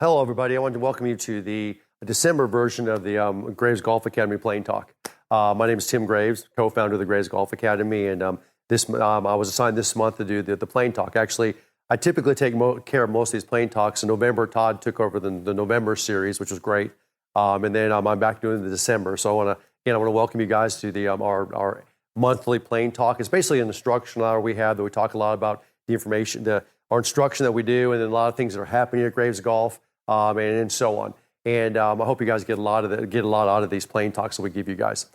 Hello, everybody. I wanted to welcome you to the December version of the Graves Golf Academy Playing Talk. My name is Tim Graves, co-founder of the Graves Golf Academy, and I was assigned this month to do the Playing Talk. Actually, I typically take care of most of these Playing Talks. In November, Todd took over the November series, which was great, and then I'm back doing the December. So I want to welcome you guys to the our monthly Playing Talk. It's basically an instructional hour we have that we talk a lot about the information, our instruction that we do, and then a lot of things that are happening at Graves Golf. And so on. And I hope you guys get a lot out of these Playing Talks that we give you guys.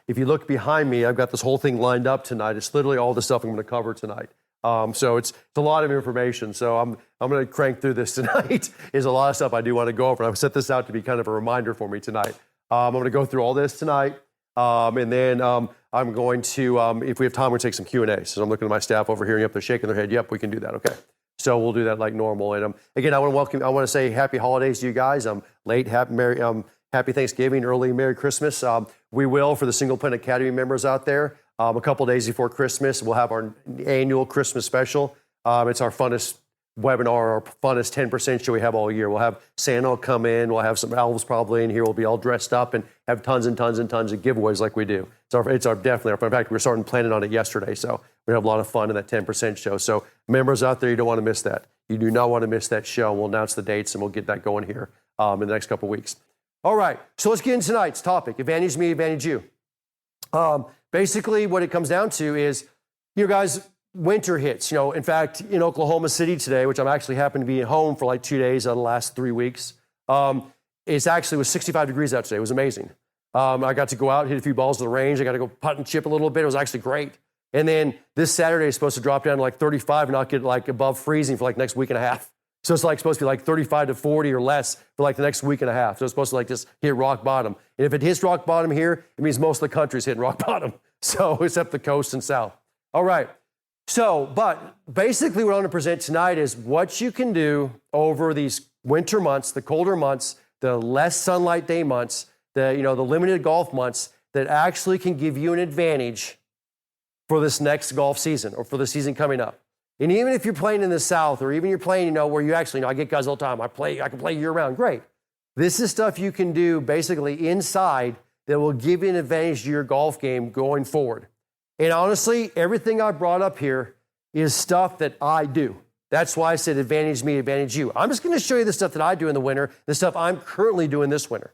If you look behind me, I've got this whole thing lined up tonight. It's literally all the stuff I'm going to cover tonight. So it's a lot of information. So I'm going to crank through this tonight. There's a lot of stuff I do want to go over. I've set this out to be kind of a reminder for me tonight. I'm going to go through all this tonight. And then I'm going to, if we have time, we'll take some Q&A. So I'm looking at my staff over here. Yep, they're shaking their head. Yep, we can do that. Okay. So we'll do that like normal. And again, I want to say happy holidays to you guys. Happy Thanksgiving, early Merry Christmas. We will, for the Single Point Academy members out there, a couple days before Christmas, we'll have our annual Christmas special. It's our funnest webinar, our funnest 10% show we have all year. We'll have Santa come in. We'll have some elves probably in here. We'll be all dressed up and have tons and tons and tons of giveaways like we do. It's definitely our fun. In fact, we're starting planning on it yesterday. So we have a lot of fun in that 10% show. So members out there, you don't want to miss that. You do not want to miss that show. We'll announce the dates and we'll get that going here in the next couple of weeks. All right. So let's get into tonight's topic. Advantage me, advantage you. Basically, what it comes down to is, guys, winter hits. In fact, in Oklahoma City today, which I'm actually happen to be at home for like 2 days out of the last 3 weeks, it was 65 degrees out today. It was amazing. I got to go out, hit a few balls to the range. I got to go putt and chip a little bit. It was actually great. And then this Saturday is supposed to drop down to like 35 and not get like above freezing for like next week and a half. So it's like supposed to be like 35 to 40 or less for like the next week and a half. So it's supposed to like just hit rock bottom. And if it hits rock bottom here, it means most of the country's hitting rock bottom. So except the coast and south. All right. So, but basically what I want to present tonight is what you can do over these winter months, the colder months, the less sunlight day months, the limited golf months that actually can give you an advantage for this next golf season or for the season coming up. And even if you're playing in the South or even you're playing, where you actually, I get guys all the time, I can play year round. Great. This is stuff you can do basically inside that will give you an advantage to your golf game going forward. And honestly, everything I brought up here is stuff that I do. That's why I said advantage me, advantage you. I'm just going to show you the stuff that I do in the winter, the stuff I'm currently doing this winter.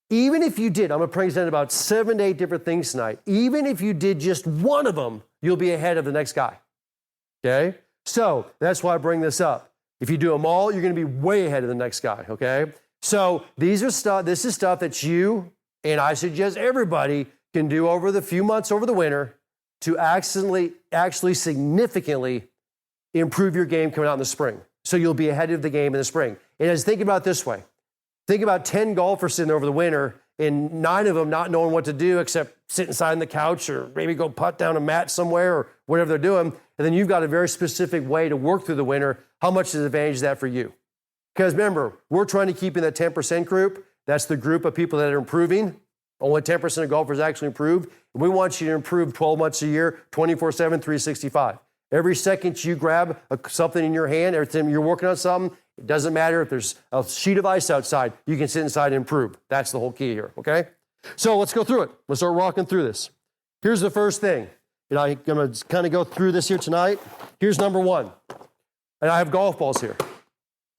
Even if you did, I'm going to present about 7 to 8 different things tonight. Even if you did just one of them, you'll be ahead of the next guy. Okay? So that's why I bring this up. If you do them all, you're going to be way ahead of the next guy. Okay? So this is stuff that you, and I suggest everybody, can do over the few months over the winter to actually significantly improve your game coming out in the spring. So you'll be ahead of the game in the spring. And just think about it this way. Think about 10 golfers sitting there over the winter and 9 of them not knowing what to do except sit inside on the couch or maybe go putt down a mat somewhere or whatever they're doing. And then you've got a very specific way to work through the winter. How much is advantage that for you? Because remember, we're trying to keep in that 10% group. That's the group of people that are improving. Only 10% of golfers actually improve. We want you to improve 12 months a year, 24/7, 365. Every second you grab something in your hand, every time you're working on something, it doesn't matter if there's a sheet of ice outside, you can sit inside and improve. That's the whole key here, okay? So let's go through it. Let's start rocking through this. Here's the first thing. And I'm going to kind of go through this here tonight. Here's number 1. And I have golf balls here.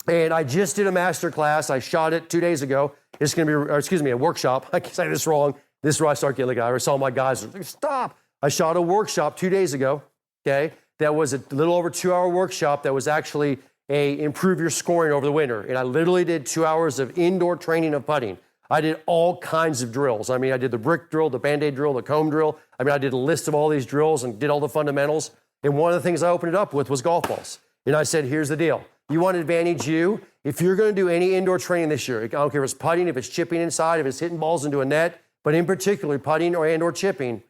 And I just did a master class. I shot it 2 days ago. It's going to be, a workshop. I can say this wrong. This is where I start getting, I saw my guys, stop. I shot a workshop 2 days ago, okay? That was a little over 2-hour workshop that was actually improve your scoring over the winter. And I literally did 2 hours of indoor training of putting. I did all kinds of drills. I did the brick drill, the Band-Aid drill, the comb drill. I did a list of all these drills and did all the fundamentals. And one of the things I opened it up with was golf balls. And I said, here's the deal. You want to advantage you? If you're going to do any indoor training this year, I don't care if it's putting, if it's chipping inside, if it's hitting balls into a net, but in particular putting or chipping,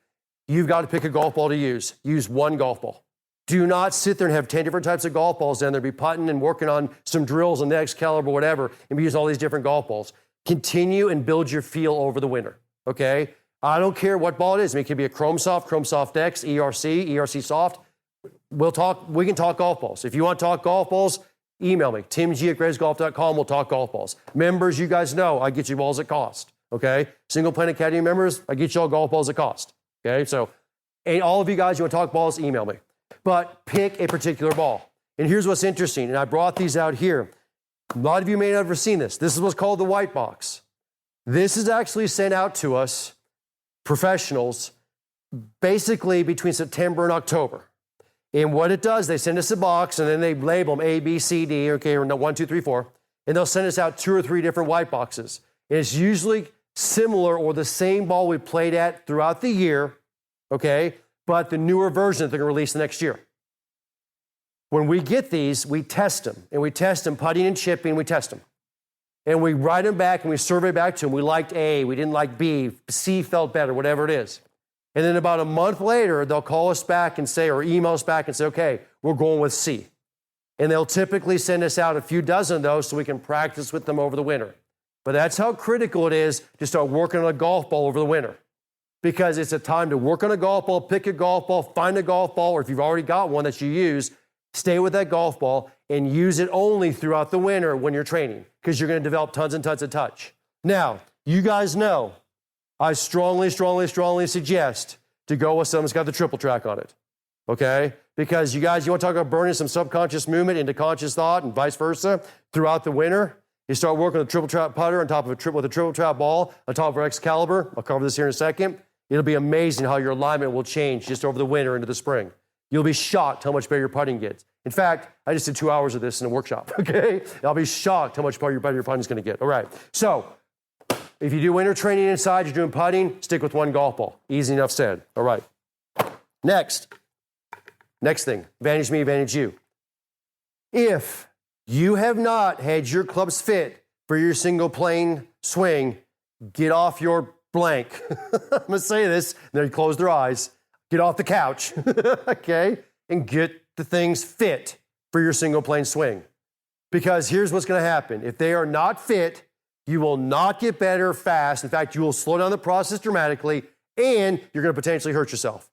you've got to pick a golf ball to use. Use one golf ball. Do not sit there and have 10 different types of golf balls down there, be putting and working on some drills and the Excalibur, whatever, and be using all these different golf balls. Continue and build your feel over the winter, okay? I don't care what ball it is. It could be a Chrome Soft X, ERC Soft. We can talk golf balls. If you want to talk golf balls, email me, timg@gravesgolf.com. We'll talk golf balls. Members, you guys know I get you balls at cost, okay? Single Plane Academy members, I get you all golf balls at cost, okay? So, and all of you guys, you want to talk balls, email me. But pick a particular ball. And here's what's interesting, and I brought these out here. A lot of you may not have seen this. This is what's called the white box. This is actually sent out to us, professionals, basically between September and October. And what it does, they send us a box and then they label them A, B, C, D, okay, or 1, 2, 3, 4. And they'll send us out 2 or 3 different white boxes. And it's usually similar or the same ball we played at throughout the year, okay, but the newer version that they're going to release the next year. When we get these, we test them. And we test them putting and chipping, we test them. And we write them back and we survey back to them. We liked A, we didn't like B, C felt better, whatever it is. And then about a month later, they'll call us back and say, or email us back and say, okay, we're going with C. And they'll typically send us out a few dozen of those so we can practice with them over the winter. But that's how critical it is to start working on a golf ball over the winter. Because it's a time to work on a golf ball, pick a golf ball, find a golf ball, or if you've already got one that you use, stay with that golf ball and use it only throughout the winter when you're training, because you're going to develop tons and tons of touch. Now, you guys know, I strongly suggest to go with something that's got the triple track on it, okay? Because you guys, you want to talk about burning some subconscious movement into conscious thought and vice versa throughout the winter. You start working with a triple trap putter on top of a triple trap ball on top of our Excalibur. I'll cover this here in a second. It'll be amazing how your alignment will change just over the winter into the spring. You'll be shocked how much better your putting gets. In fact, I just did 2 hours of this in a workshop, okay? I'll be shocked how much better your putting is going to get. All right, so if you do winter training inside, you're doing putting, stick with one golf ball. Easy enough said. All right. Next thing, advantage me, advantage you. If you have not had your clubs fit for your single plane swing, get off your blank. I'm going to say this, and then you close their eyes. Get off the couch, okay, and get the things fit for your single plane swing. Because here's what's going to happen. If they are not fit, you will not get better fast. In fact, you will slow down the process dramatically, and you're going to potentially hurt yourself.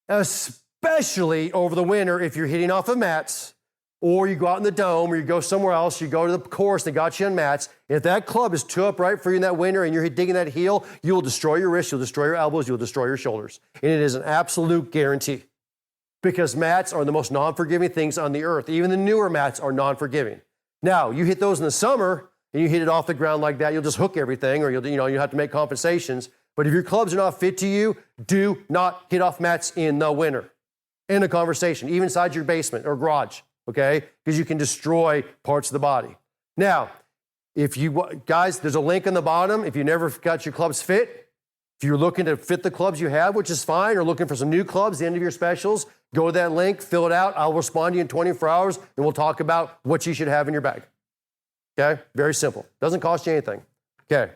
Especially over the winter if you're hitting off of mats, or you go out in the dome, or you go somewhere else, you go to the course, they got you on mats. If that club is too upright for you in that winter and you're digging that heel, you will destroy your wrists, you'll destroy your elbows, you'll destroy your shoulders. And it is an absolute guarantee. Because mats are the most non-forgiving things on the earth. Even the newer mats are non-forgiving. Now, you hit those in the summer, and you hit it off the ground like that, you'll just hook everything, or you'll have to make compensations. But if your clubs are not fit to you, do not hit off mats in the winter. End of conversation, even inside your basement or garage, okay? Because you can destroy parts of the body. Now, if you guys, there's a link on the bottom. If you never got your clubs fit, if you're looking to fit the clubs you have, which is fine, or looking for some new clubs, the end of your specials, go to that link, fill it out. I'll respond to you in 24 hours, and we'll talk about what you should have in your bag. Okay? Very simple. Doesn't cost you anything. Okay.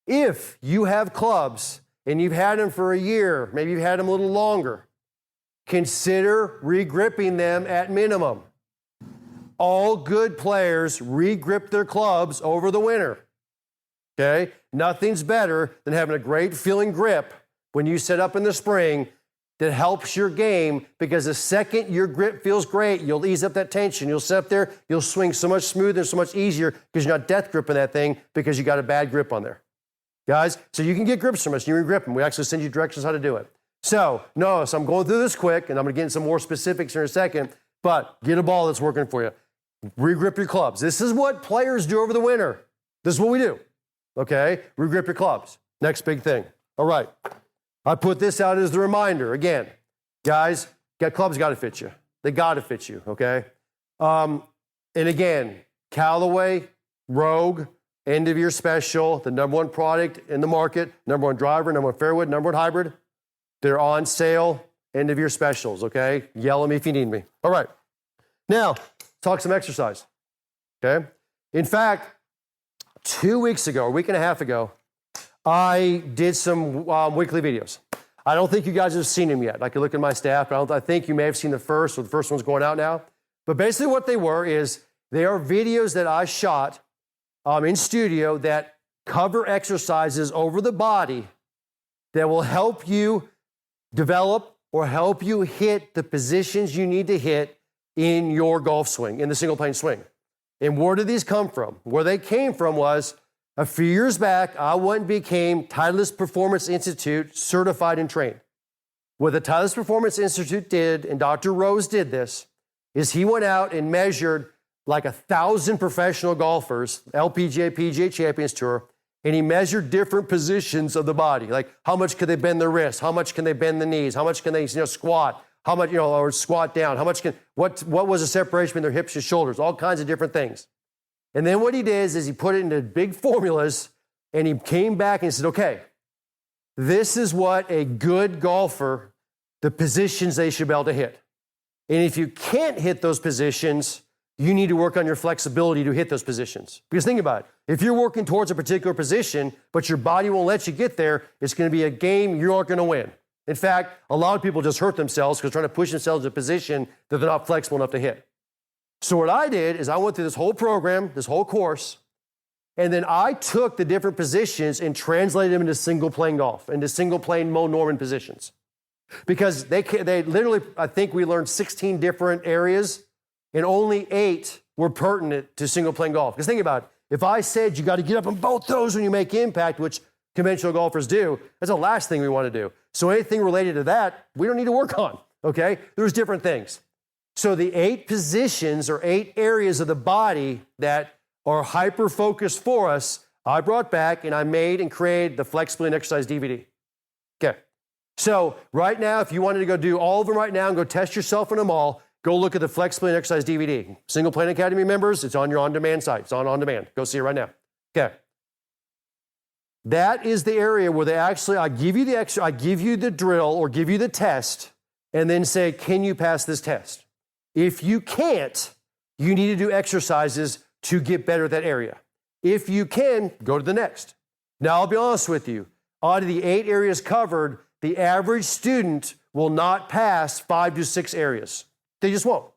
If you have clubs and you've had them for a year, maybe you've had them a little longer, consider re-gripping them at minimum. All good players re-grip their clubs over the winter. Okay? Nothing's better than having a great feeling grip when you set up in the spring that helps your game, because the second your grip feels great, you'll ease up that tension. You'll sit up there, you'll swing so much smoother, so much easier, because you're not death gripping that thing because you got a bad grip on there. Guys, so you can get grips from us, you re-grip them. We actually send you directions how to do it. So I'm going through this quick, and I'm going to get into some more specifics in a second, but get a ball that's working for you. Re-grip your clubs. This is what players do over the winter. This is what we do, okay? Re-grip your clubs. Next big thing. All right. I put this out as the reminder. Again, guys, clubs got to fit you. They got to fit you, okay? And again, Callaway, Rogue, end of year special, the number one product in the market, number one driver, number one fairwood, number one hybrid. They're on sale, end of year specials, okay? Yell at me if you need me. All right. Now, talk some exercise, okay? In fact, 2 weeks ago, a week and a half ago, I did some weekly videos. I don't think you guys have seen them yet. I could look at my staff, but I think you may have seen the first, or the first one's going out now. But basically what they were is they are videos that I shot in studio that cover exercises over the body that will help you develop or help you hit the positions you need to hit in your golf swing, in the single plane swing. And where did these come from? Where they came from was a few years back, I went and became Titleist Performance Institute certified and trained. What the Titleist Performance Institute did, and Dr. Rose did this, is he went out and measured like 1,000 professional golfers, LPGA, PGA Champions Tour, and he measured different positions of the body, like how much can they bend their wrists, how much can they bend the knees, how much can they squat, how much or squat down, how much what was the separation between their hips and shoulders, all kinds of different things. And then what he did is he put it into big formulas, and he came back and he said, okay, this is what a good golfer, the positions they should be able to hit. And if you can't hit those positions, you need to work on your flexibility to hit those positions. Because think about it. If you're working towards a particular position, but your body won't let you get there, it's going to be a game you aren't going to win. In fact, a lot of people just hurt themselves because they're trying to push themselves in a position that they're not flexible enough to hit. So what I did is I went through this whole program, this whole course, and then I took the different positions and translated them into single plane golf, into single plane Mo Norman positions. Because they literally, I think we learned 16 different areas, and only 8 were pertinent to single plane golf. Because think about it. If I said you got to get up on both toes when you make impact, which conventional golfers do, that's the last thing we want to do. So anything related to that, we don't need to work on, okay? There's different things. So the 8 positions or 8 areas of the body that are hyper-focused for us, I brought back and I made and created the Flexibility and Exercise DVD. Okay. So right now, if you wanted to go do all of them right now and go test yourself in them all, go look at the Flexibility and Exercise DVD. Single Plane Academy members, it's on your on-demand site. It's on demand. Go see it right now. Okay. That is the area where they actually, I give you the drill or give you the test and then say, can you pass this test? If you can't, you need to do exercises to get better at that area. If you can, go to the next. Now, I'll be honest with you. Out of the 8 areas covered, the average student will not pass 5 to 6 areas. They just won't.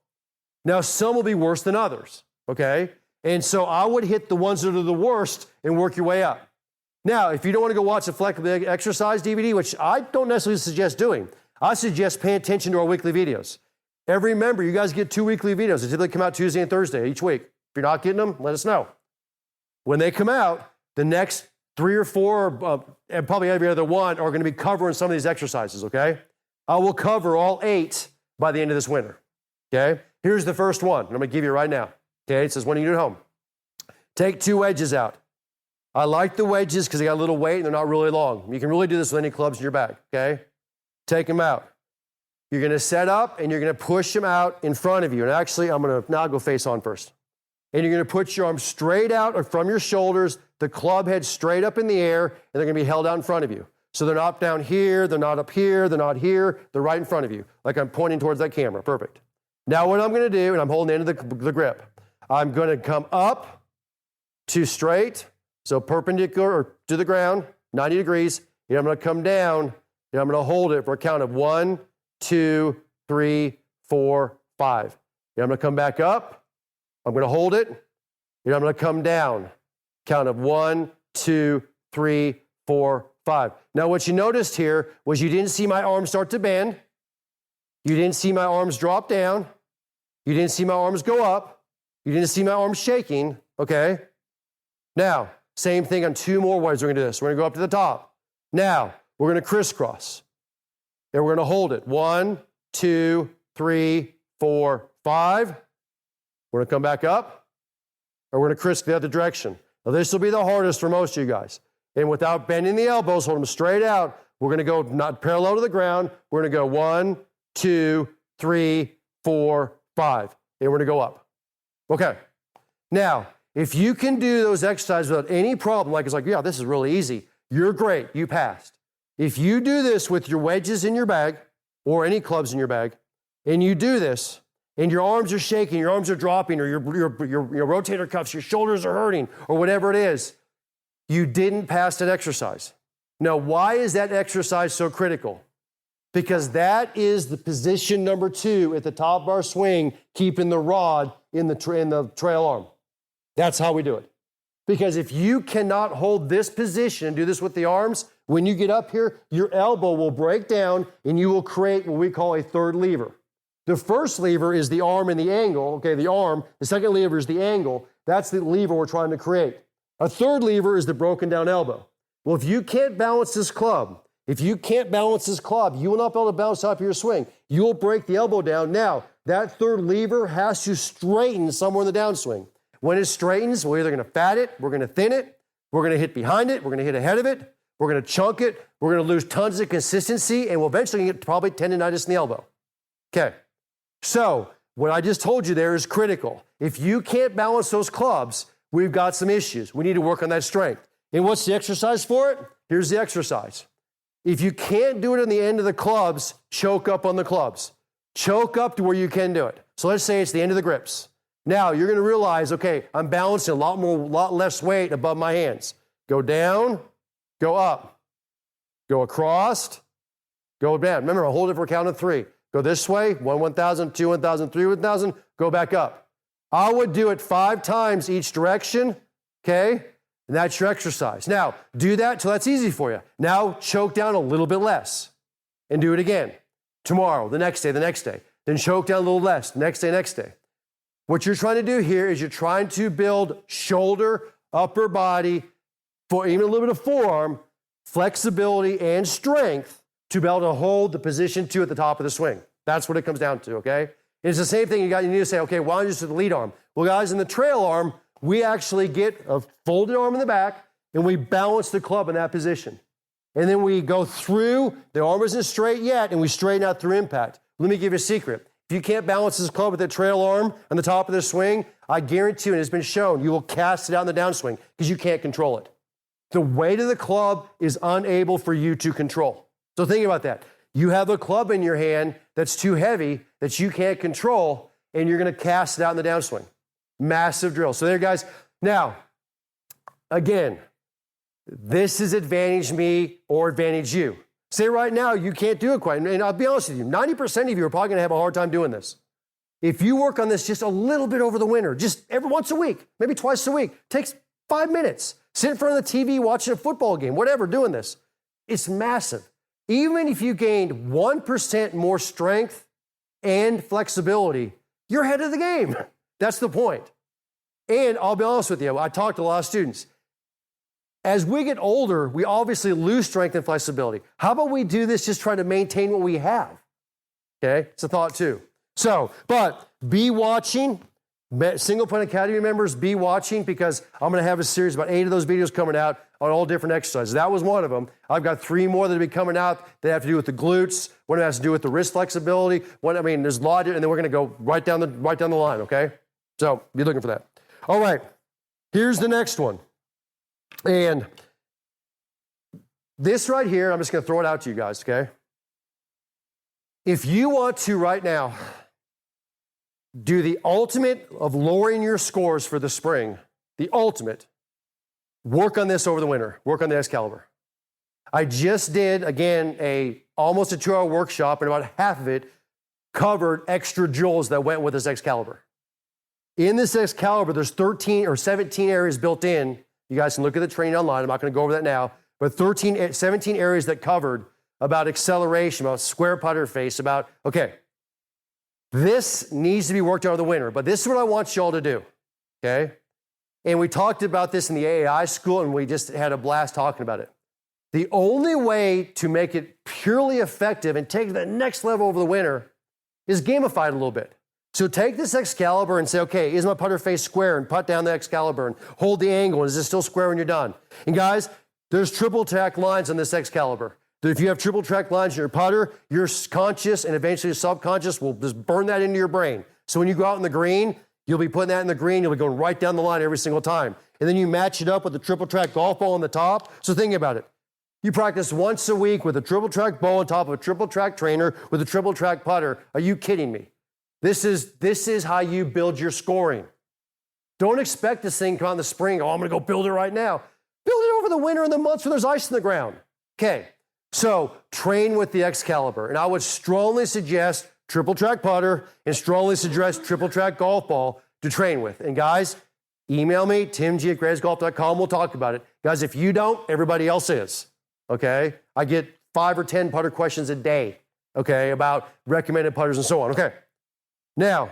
Now, some will be worse than others, okay? And so I would hit the ones that are the worst and work your way up. Now, if you don't want to go watch the Flexibility Exercise DVD, which I don't necessarily suggest doing, I suggest paying attention to our weekly videos. Every member, you guys get 2 weekly videos. They typically come out Tuesday and Thursday each week. If you're not getting them, let us know. When they come out, the next 3 or 4, and probably every other one, are going to be covering some of these exercises, okay? I will cover all 8 by the end of this winter, okay? Here's the first one, and I'm going to give you right now, okay? It says, when you do it at home, take 2 wedges out. I like the wedges because they got a little weight and they're not really long. You can really do this with any clubs in your bag, okay? Take them out. You're going to set up and you're going to push them out in front of you. And actually, now I'll go face on first. And you're going to put your arms straight out or from your shoulders, the club head straight up in the air, and they're going to be held out in front of you. So they're not down here, they're not up here, they're not here, they're right in front of you, like I'm pointing towards that camera. Perfect. Now what I'm going to do, and I'm holding the end of the grip, I'm going to come up to straight, so perpendicular to the ground, 90 degrees, and I'm going to come down, and I'm going to hold it for a count of 1, 2, 3, 4, 5. And I'm going to come back up, I'm going to hold it, and I'm going to come down. Count of 1, 2, 3, 4, 5. Now what you noticed here was you didn't see my arms start to bend. You didn't see my arms drop down. You didn't see my arms go up. You didn't see my arms shaking, okay? Now, same thing on 2 more ways we're going to do this. We're going to go up to the top. Now, we're going to crisscross. And we're going to hold it. 1, 2, 3, 4, 5. We're going to come back up. And we're going to criss the other direction. Now, this will be the hardest for most of you guys. And without bending the elbows, hold them straight out. We're going to go not parallel to the ground. We're going to go 1, 2, 3, 4, 5. And we're going to go up. Okay. Now, if you can do those exercises without any problem, like it's like, yeah, this is really easy, you're great. You passed. If you do this with your wedges in your bag or any clubs in your bag, and you do this, and your arms are shaking, your arms are dropping, or your rotator cuffs, your shoulders are hurting, or whatever it is, you didn't pass that exercise. Now, why is that exercise so critical? Because that is the position number 2 at the top of our swing, keeping the rod in the trail arm. That's how we do it. Because if you cannot hold this position and do this with the arms, when you get up here, your elbow will break down and you will create what we call a third lever. The first lever is the arm and the angle, okay, the arm. The second lever is the angle. That's the lever we're trying to create. A third lever is the broken down elbow. Well, if you can't balance this club, you will not be able to bounce up your swing. You will break the elbow down. Now, that third lever has to straighten somewhere in the downswing. When it straightens, we're either going to fat it, we're going to thin it, we're going to hit behind it, we're going to hit ahead of it, we're going to chunk it, we're going to lose tons of consistency, and we'll eventually get probably tendonitis in the elbow. Okay, so what I just told you there is critical. If you can't balance those clubs, we've got some issues. We need to work on that strength. And what's the exercise for it? Here's the exercise. If you can't do it on the end of the clubs, choke up on the clubs. Choke up to where you can do it. So let's say it's the end of the grips. Now you're going to realize, okay, I'm balancing a lot less weight above my hands. Go down, go up, go across, go down. Remember, a whole different count of 3. Go this way, 1,000, 2, 1,000, 3, 1,000, go back up. I would do it 5 times each direction, okay? And that's your exercise. Now, do that till that's easy for you. Now, choke down a little bit less and do it again. Tomorrow, the next day, Then choke down a little less, next day. What you're trying to do here is you're trying to build shoulder, upper body, for even a little bit of forearm, flexibility and strength to be able to hold the position 2 at the top of the swing. That's what it comes down to, okay? It's the same thing. You need to say, okay, why don't you just do the lead arm? Well, guys, in the trail arm, we actually get a folded arm in the back, and we balance the club in that position. And then we go through, the arm isn't straight yet, and we straighten out through impact. Let me give you a secret. If you can't balance this club with the trail arm on the top of the swing, I guarantee you, and it's been shown, you will cast it out in the downswing because you can't control it. The weight of the club is unable for you to control. So think about that. You have a club in your hand that's too heavy that you can't control, and you're going to cast it out in the downswing. Massive drill. So there, guys. Now, again, this is advantage me or advantage you. Say right now you can't do it quite. And I'll be honest with you, 90% of you are probably going to have a hard time doing this. If you work on this just a little bit over the winter, just every once a week, maybe twice a week, takes 5 minutes. Sit in front of the TV watching a football game, whatever, doing this. It's massive. Even if you gained 1% more strength and flexibility, you're ahead of the game. That's the point. And I'll be honest with you, I talked to a lot of students. As we get older, we obviously lose strength and flexibility. How about we do this just trying to maintain what we have? Okay, it's a thought too. So, but be watching. Single Point Academy members, be watching because I'm going to have a series, about 8 of those videos coming out on all different exercises. That was one of them. I've got 3 more that will be coming out that have to do with the glutes. One has to do with the wrist flexibility. There's a lot, and then we're going to go right down the line, okay? So be looking for that. All right, here's the next one. And this right here, I'm just going to throw it out to you guys, okay? If you want to right now do the ultimate of lowering your scores for the spring, the ultimate, work on this over the winter. Work on the Excalibur. I just did, again, almost a 2-hour workshop, and about half of it covered extra joules that went with this Excalibur. In this Excalibur, there's 13 or 17 areas built in. You guys can look at the training online. I'm not going to go over that now. But 17 areas that covered about acceleration, about square putter face, about, okay, this needs to be worked out over the winter, but this is what I want you all to do, okay? And we talked about this in the AAI school, and we just had a blast talking about it. The only way to make it purely effective and take it to the next level over the winter is gamify it a little bit. So take this Excalibur and say, okay, is my putter face square? And putt down the Excalibur and hold the angle. And is it still square when you're done? And guys, there's triple track lines on this Excalibur. If you have triple track lines in your putter, your conscious and eventually your subconscious will just burn that into your brain. So when you go out in the green, you'll be putting that in the green. You'll be going right down the line every single time. And then you match it up with the triple track golf ball on the top. So think about it. You practice once a week with a triple track ball on top of a triple track trainer with a triple track putter. Are you kidding me? This is how you build your scoring. Don't expect this thing to come out in the spring. Oh, I'm going to go build it right now. Build it over the winter and the months when there's ice in the ground. Okay. So train with the Excalibur. And I would strongly suggest triple track putter and strongly suggest triple track golf ball to train with. And guys, email me, timg@gravesgolf.com. We'll talk about it. Guys, if you don't, everybody else is. Okay? I get 5 or 10 putter questions a day, okay, about recommended putters and so on. Okay. Now,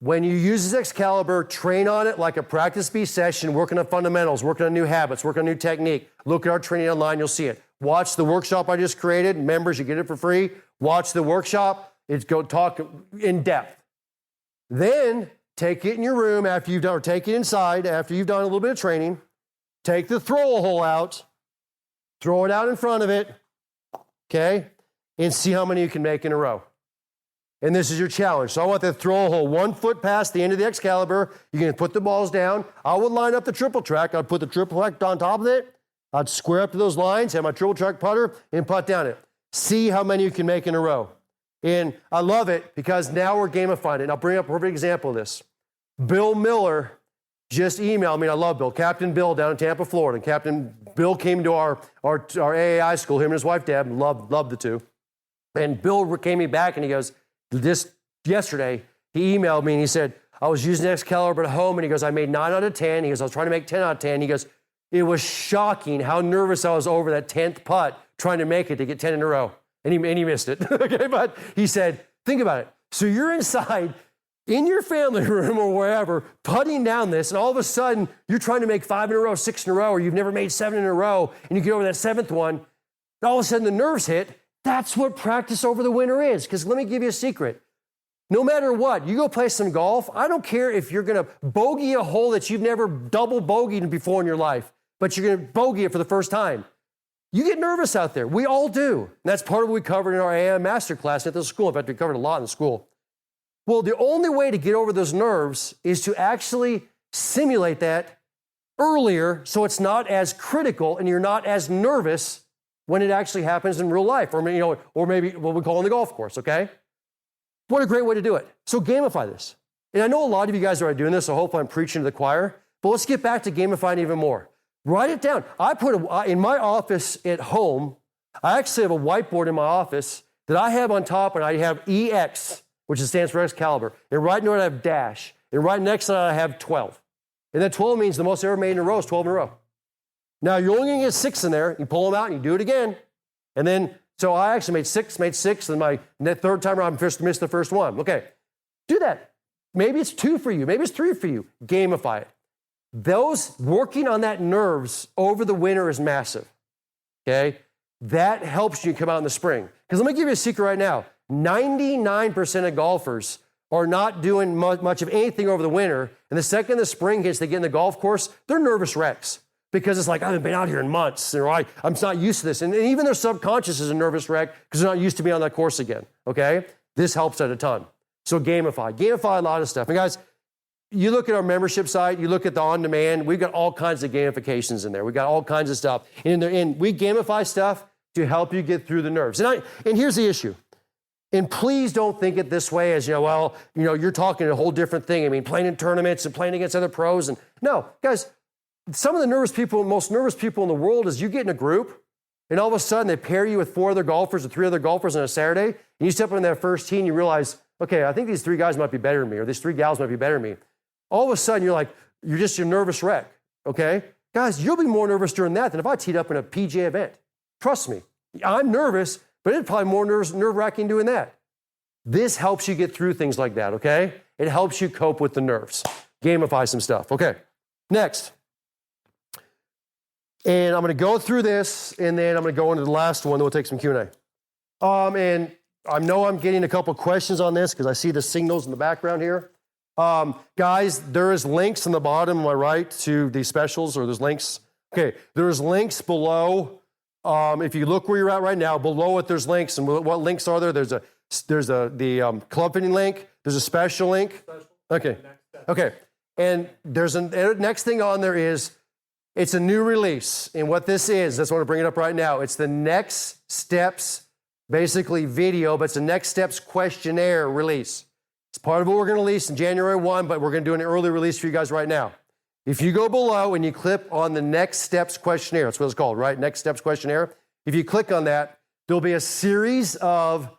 When you use this Excalibur, train on it like a practice beat session, working on fundamentals, working on new habits, working on new technique. Look at our training online, you'll see it. Watch the workshop I just created. Members, you get it for free. Watch the workshop. It's go talk in depth. Then take it in your room after you've done, or take it inside after you've done a little bit of training. Take the throw hole out, throw it out in front of it, okay, and see how many you can make in a row. And this is your challenge. So I want to throw a hole 1 foot past the end of the Excalibur. You can put the balls down. I would line up the triple track. I'd put the triple track on top of it. I'd square up to those lines, have my triple track putter, and putt down it. See how many you can make in a row. And I love it because now we're gamifying it. And I'll bring up a perfect example of this. Bill Miller just emailed me. I love Bill. Captain Bill down in Tampa, Florida. And Captain Bill came to our AAI school, him and his wife, Deb. Loved the two. And Bill came me back and he goes, this yesterday, he emailed me and he said, I was using Excalibur at home, and he goes, I made 9 out of 10. He goes, I was trying to make 10 out of 10. He goes, it was shocking how nervous I was over that 10th putt trying to make it to get 10 in a row. And he missed it. Okay, but he said, think about it. So you're inside in your family room or wherever, putting down this, and all of a sudden you're trying to make 5 in a row, 6 in a row, or you've never made 7 in a row, and you get over that 7th one, and all of a sudden the nerves hit. That's what practice over the winter is. Because let me give you a secret. No matter what, you go play some golf, I don't care if you're going to bogey a hole that you've never double bogeyed before in your life, but you're going to bogey it for the first time. You get nervous out there. We all do. And that's part of what we covered in our AM masterclass at the school. In fact, we covered a lot in school. Well, the only way to get over those nerves is to actually simulate that earlier so it's not as critical and you're not as nervous when it actually happens in real life, or maybe what we call on the golf course, okay? What a great way to do it. So gamify this. And I know a lot of you guys are doing this, so hopefully I'm preaching to the choir, but let's get back to gamifying even more. Write it down. I put in my office at home, I actually have a whiteboard in my office that I have on top, and I have EX, which stands for Excalibur. And right near it I have dash. And right next to that I have 12. And that 12 means the most ever made in a row is 12 in a row. Now, you're only going to get 6 in there. You pull them out and you do it again. And then, so I actually made six, and my third time around, I missed the first one. Okay, do that. Maybe it's 2 for you. Maybe it's 3 for you. Gamify it. Those working on that nerves over the winter is massive. Okay? That helps you come out in the spring. Because let me give you a secret right now. 99% of golfers are not doing much of anything over the winter. And the second the spring hits, they get in the golf course, they're nervous wrecks. Because it's like, I haven't been out here in months, or I'm not used to this. And even their subconscious is a nervous wreck because they're not used to being on that course again, okay? This helps that a ton. So gamify a lot of stuff. And guys, you look at our membership site, you look at the on-demand, we've got all kinds of gamifications in there. We've got all kinds of stuff. And we gamify stuff to help you get through the nerves. And here's the issue. And please don't think it this way as, you're talking a whole different thing. I mean, playing in tournaments and playing against other pros. And no, guys, some of the most nervous people in the world is you get in a group and all of a sudden they pair you with 4 other golfers or 3 other golfers on a Saturday, and you step on that first tee and you realize, okay, I think these 3 guys might be better than me, or these 3 gals might be better than me. All of a sudden you're just a nervous wreck, okay? Guys, you'll be more nervous during that than if I teed up in a PGA event. Trust me. I'm nervous, but it's probably more nerve-wracking doing that. This helps you get through things like that, okay? It helps you cope with the nerves. Gamify some stuff. Okay, next. And I'm going to go through this, and then I'm going to go into the last one, then we'll take some Q&A. And I know I'm getting a couple questions on this because I see the signals in the background here. Guys, there is links in the bottom on my right to these specials, or there's links. Okay, there's links below. If you look where you're at right now, below it, there's links. And what links are there? There's the club fitting link. There's a special link. Okay, okay. And there's a next thing on there is, it's a new release. And what this is, that's what I want to bring it up right now. It's the Next Steps, basically video, but it's the Next Steps questionnaire release. It's part of what we're going to release in January 1, but we're going to do an early release for you guys right now. If you go below and you click on the Next Steps questionnaire, that's what it's called, right? Next Steps questionnaire. If you click on that, there'll be a series of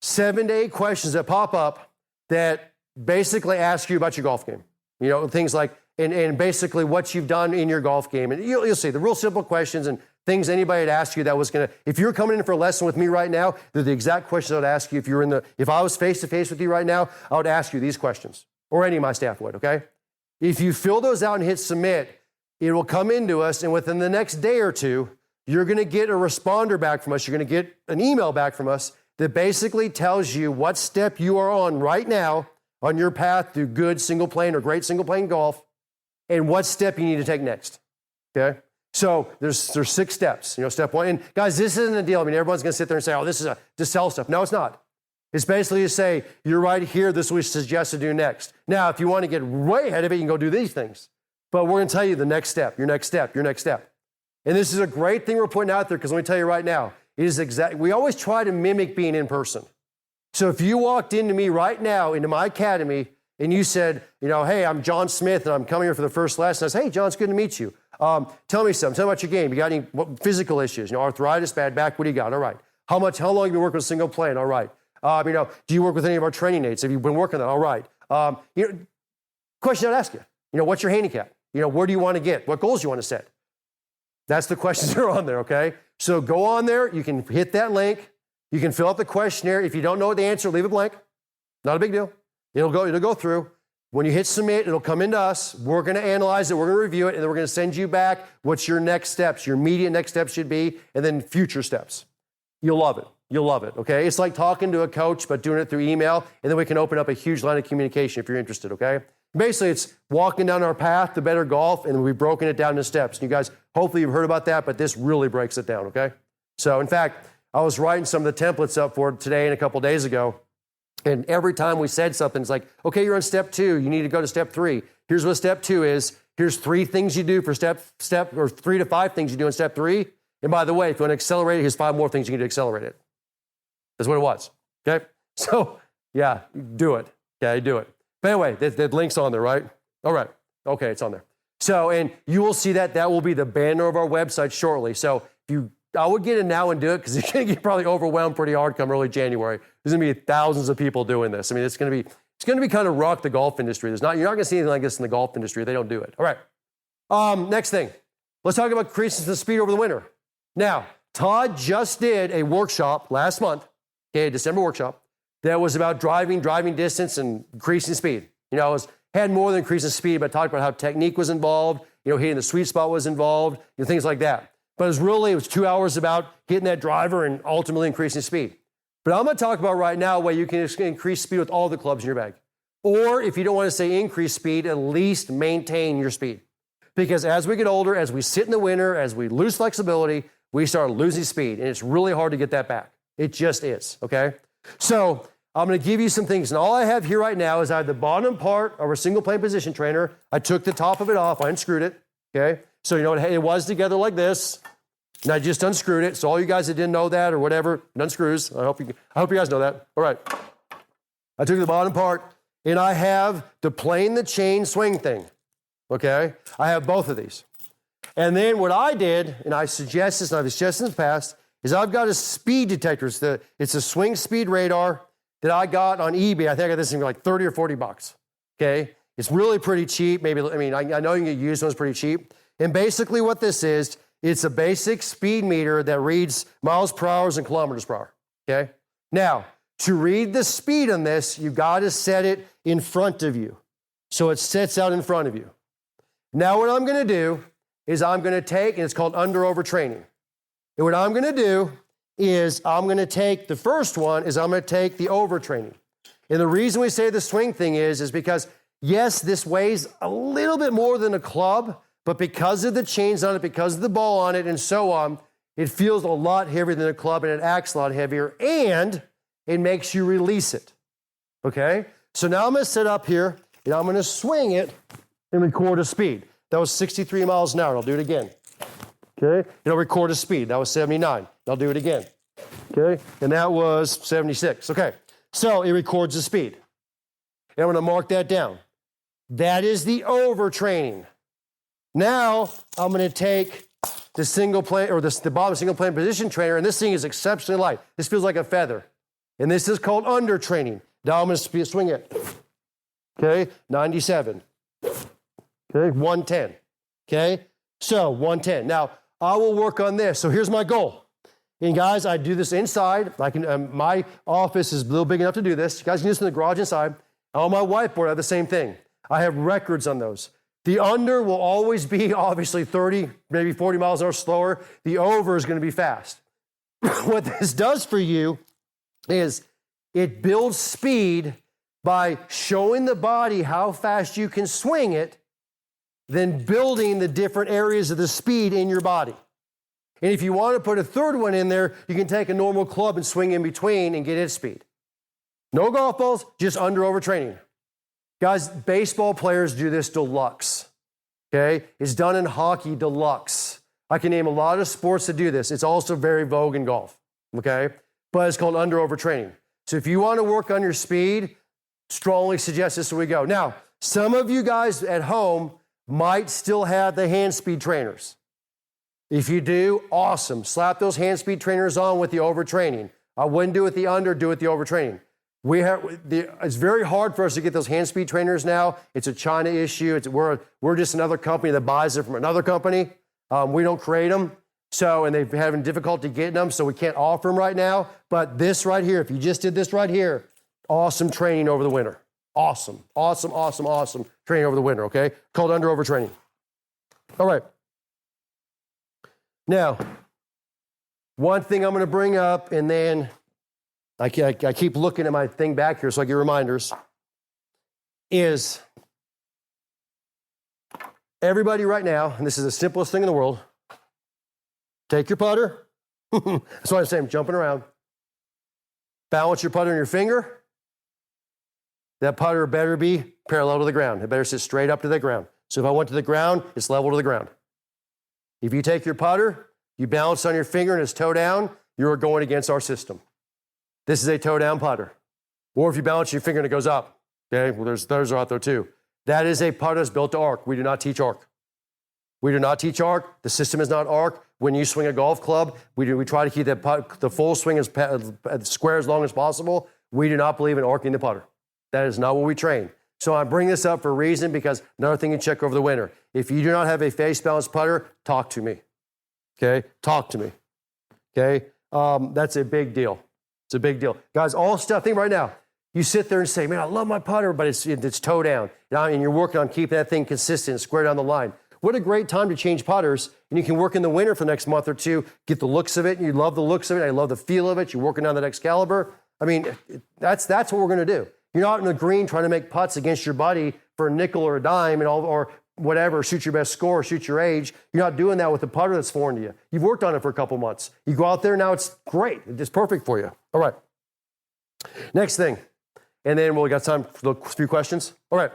7 to 8 questions that pop up that basically ask you about your golf game. Things like, and basically what you've done in your golf game. And you'll see the real simple questions and things anybody had asked you that was going to, if you're coming in for a lesson with me right now, they're the exact questions I would ask you if I was face to face with you right now, I would ask you these questions. or any of my staff would, okay? If you fill those out and hit submit, it will come into us, and within the next day or two, you're gonna get a responder back from us. You're gonna get an email back from us that basically tells you what step you are on right now on your path to good single plane or great single plane golf, and what step you need to take next, okay? So there's 6 steps, step 1. And guys, this isn't a deal. I mean, everyone's gonna sit there and say, oh, this is to sell stuff. No, it's not. It's basically to say, you're right here, this is what we suggest to do next. Now, if you want to get way ahead of it, you can go do these things. But we're going to tell you the next step, your next step, your next step. And this is a great thing we're putting out there, because let me tell you right now, it is we always try to mimic being in person. So if you walked into me right now, into my academy, and you said, hey, I'm John Smith, and I'm coming here for the first lesson. I said, hey, John, it's good to meet you. Tell me something. Tell me about your game. You got any physical issues? Arthritis, bad back, what do you got? All right. How long have you been working with single plane? All right. Do you work with any of our training aids? Have you been working on that? All right. Question I'd ask you. What's your handicap? Where do you want to get? What goals do you want to set? That's the questions that are on there, okay? So go on there. You can hit that link. You can fill out the questionnaire. If you don't know the answer, leave it blank. Not a big deal. It'll go through. When you hit submit, it'll come into us. We're going to analyze it. We're going to review it, and then we're going to send you back what's your next steps, your immediate next steps should be, and then future steps. You'll love it. You'll love it, okay? It's like talking to a coach, but doing it through email, and then we can open up a huge line of communication if you're interested, okay? Basically, it's walking down our path to better golf, and we've broken it down into steps. And you guys, hopefully you've heard about that, but this really breaks it down, okay? So, in fact, I was writing some of the templates up for today and a couple days ago, and every time we said something, it's like, okay, you're on step 2, you need to go to step 3. Here's what step 2 is. Here's 3 things you do for step, or 3 to 5 things you do in step 3. And by the way, if you want to accelerate it, here's 5 more things you need to accelerate it. That's what it was, okay? So, yeah, do it, okay, do it. But anyway, that link's on there, right? All right, okay, it's on there. So, and you will see that will be the banner of our website shortly. So, I would get in now and do it, because you're going to get probably overwhelmed pretty hard come early January. There's going to be thousands of people doing this. I mean, it's going to be kind of rock the golf industry. You're not going to see anything like this in the golf industry. They don't do it. All right, next thing. Let's talk about increasing the speed over the winter. Now, Todd just did a workshop last month, okay, a December workshop, that was about driving distance and increasing speed. It had more than increasing speed, but talked about how technique was involved, hitting the sweet spot was involved, things like that. But it was 2 hours about hitting that driver and ultimately increasing speed. But I'm going to talk about right now a way you can increase speed with all the clubs in your bag. Or if you don't want to say increase speed, at least maintain your speed. Because as we get older, as we sit in the winter, as we lose flexibility, we start losing speed, and it's really hard to get that back. It just is, okay? So I'm going to give you some things, and all I have here right now is I have the bottom part of our single plane position trainer. I took the top of it off. I unscrewed it, okay? So it was together like this, and I just unscrewed it. So all you guys that didn't know that or whatever, it unscrews. I hope you guys know that. All right. I took the bottom part, and I have the plane the chain swing thing, okay? I have both of these. And then what I did, and I suggest this, and I've suggested in the past, is I've got a speed detector. It's a swing speed radar that I got on eBay. I think I got this thing for like 30 or 40 bucks, okay? It's really pretty cheap. I know you can get used ones pretty cheap. And basically what this is, it's a basic speed meter that reads miles per hour and kilometers per hour, okay? Now, to read the speed on this, you got to set it in front of you. So it sits out in front of you. Now what I'm going to do is I'm going to take, and it's called under-over training. And what I'm going to do is I'm going to take the first one, is I'm going to take the overtraining. And the reason we say the swing thing is because, yes, this weighs a little bit more than a club, but because of the chains on it, because of the ball on it, and so on, it feels a lot heavier than a club, and it acts a lot heavier, and it makes you release it, okay? So now I'm going to sit up here, and I'm going to swing it and record a speed. That was 63 miles an hour. I'll do it again. Okay? It'll record a speed. That was 79. I'll do it again. Okay? And that was 76. Okay. So it records the speed. And I'm going to mark that down. That is the overtraining. Now I'm going to take the single plane, or the bottom single plane position trainer, and this thing is exceptionally light. This feels like a feather. And this is called undertraining. Now I'm going to swing it. Okay? 97. Okay, 110. Okay, so 110. Now, I will work on this. So here's my goal. And guys, I do this inside. My office is a little big enough to do this. You guys can do this in the garage inside. On my whiteboard, I have the same thing. I have records on those. The under will always be obviously 30, maybe 40 miles an hour slower. The over is going to be fast. What this does for you is it builds speed by showing the body how fast you can swing it, then building the different areas of the speed in your body. And if you want to put a third one in there, you can take a normal club and swing in between and get its speed. No golf balls, just under overtraining. Guys, baseball players do this deluxe, okay? It's done in hockey deluxe. I can name a lot of sports that do this. It's also very vogue in golf, okay? But it's called under overtraining. So if you want to work on your speed, strongly suggest this as we go. Now, some of you guys at home might still have the hand speed trainers. If you do, awesome. Slap those hand speed trainers on with the overtraining. I wouldn't do it the under, do it the overtraining. It's very hard for us to get those hand speed trainers now. It's a China issue. We're just another company that buys it from another company. We don't create them. And they're having difficulty getting them, so we can't offer them right now. But this right here, if you just did this right here, awesome training over the winter. Awesome, awesome, awesome, awesome training over the winter, okay? Called under overtraining. All right. Now, one thing I'm going to bring up, and then I keep looking at my thing back here so I get reminders, is everybody right now, and this is the simplest thing in the world, take your putter. That's why I'm saying I'm jumping around. Balance your putter in your finger. That putter better be parallel to the ground. It better sit straight up to the ground. So if I went to the ground, it's level to the ground. If you take your putter, you balance on your finger and it's toe down, you're going against our system. This is a toe down putter. Or if you balance your finger and it goes up, okay, well, those are out there too. That is a putter that's built to arc. We do not teach arc. We do not teach arc. The system is not arc. When you swing a golf club, we try to keep the full swing as square as long as possible. We do not believe in arcing the putter. That is not what we train. So I bring this up for a reason, because another thing you check over the winter. If you do not have a face balanced putter, talk to me. Okay? Talk to me. Okay? That's a big deal. It's a big deal. Guys, all stuff, think right now. You sit there and say, man, I love my putter, but it's toe down. And you're working on keeping that thing consistent, square down the line. What a great time to change putters. And you can work in the winter for the next month or two, get the looks of it. And you love the looks of it. I love the feel of it. You're working on the next caliber. I mean, that's what we're going to do. You're not in the green trying to make putts against your buddy for a nickel or a dime or whatever, shoot your best score, shoot your age. You're not doing that with a putter that's foreign to you. You've worked on it for a couple months. You go out there, now it's great. It's perfect for you. All right. Next thing. And then we got time for a few questions. All right.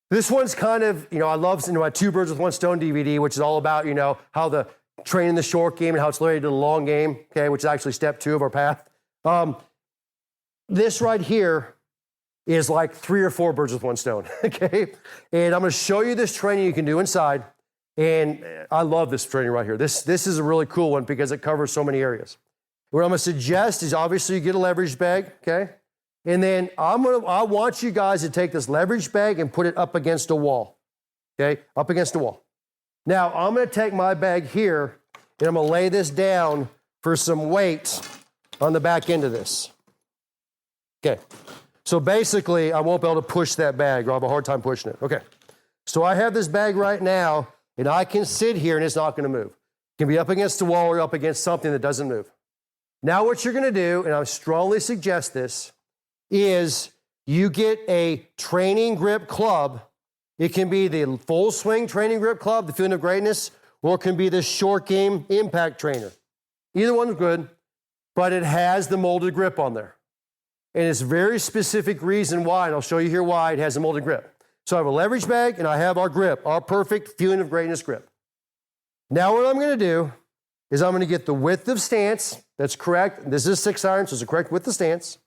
This one's kind of, I love my Two Birds with One Stone DVD, which is all about, how the training the short game and how it's related to the long game, okay, which is actually step 2 of our path. This right here is like 3 or 4 birds with one stone, okay? And I'm going to show you this training you can do inside. And I love this training right here. This is a really cool one because it covers so many areas. What I'm going to suggest is obviously you get a leverage bag, okay? And then I want you guys to take this leverage bag and put it up against a wall, okay? Up against a wall. Now, I'm going to take my bag here and I'm going to lay this down for some weight on the back end of this. Okay. So basically, I won't be able to push that bag, or I'll have a hard time pushing it. Okay. So I have this bag right now, and I can sit here, and it's not going to move. It can be up against the wall or up against something that doesn't move. Now what you're going to do, and I strongly suggest this, is you get a training grip club. It can be the full swing training grip club, the Feeling of Greatness, or it can be the short game impact trainer. Either one's good, but it has the molded grip on there. And it's a very specific reason why, and I'll show you here why it has a molded grip. So I have a leverage bag, and I have our grip, our perfect Feeling of Greatness grip. Now what I'm going to do is I'm going to get the width of stance. That's correct. This is 6 iron, so it's the correct width of stance.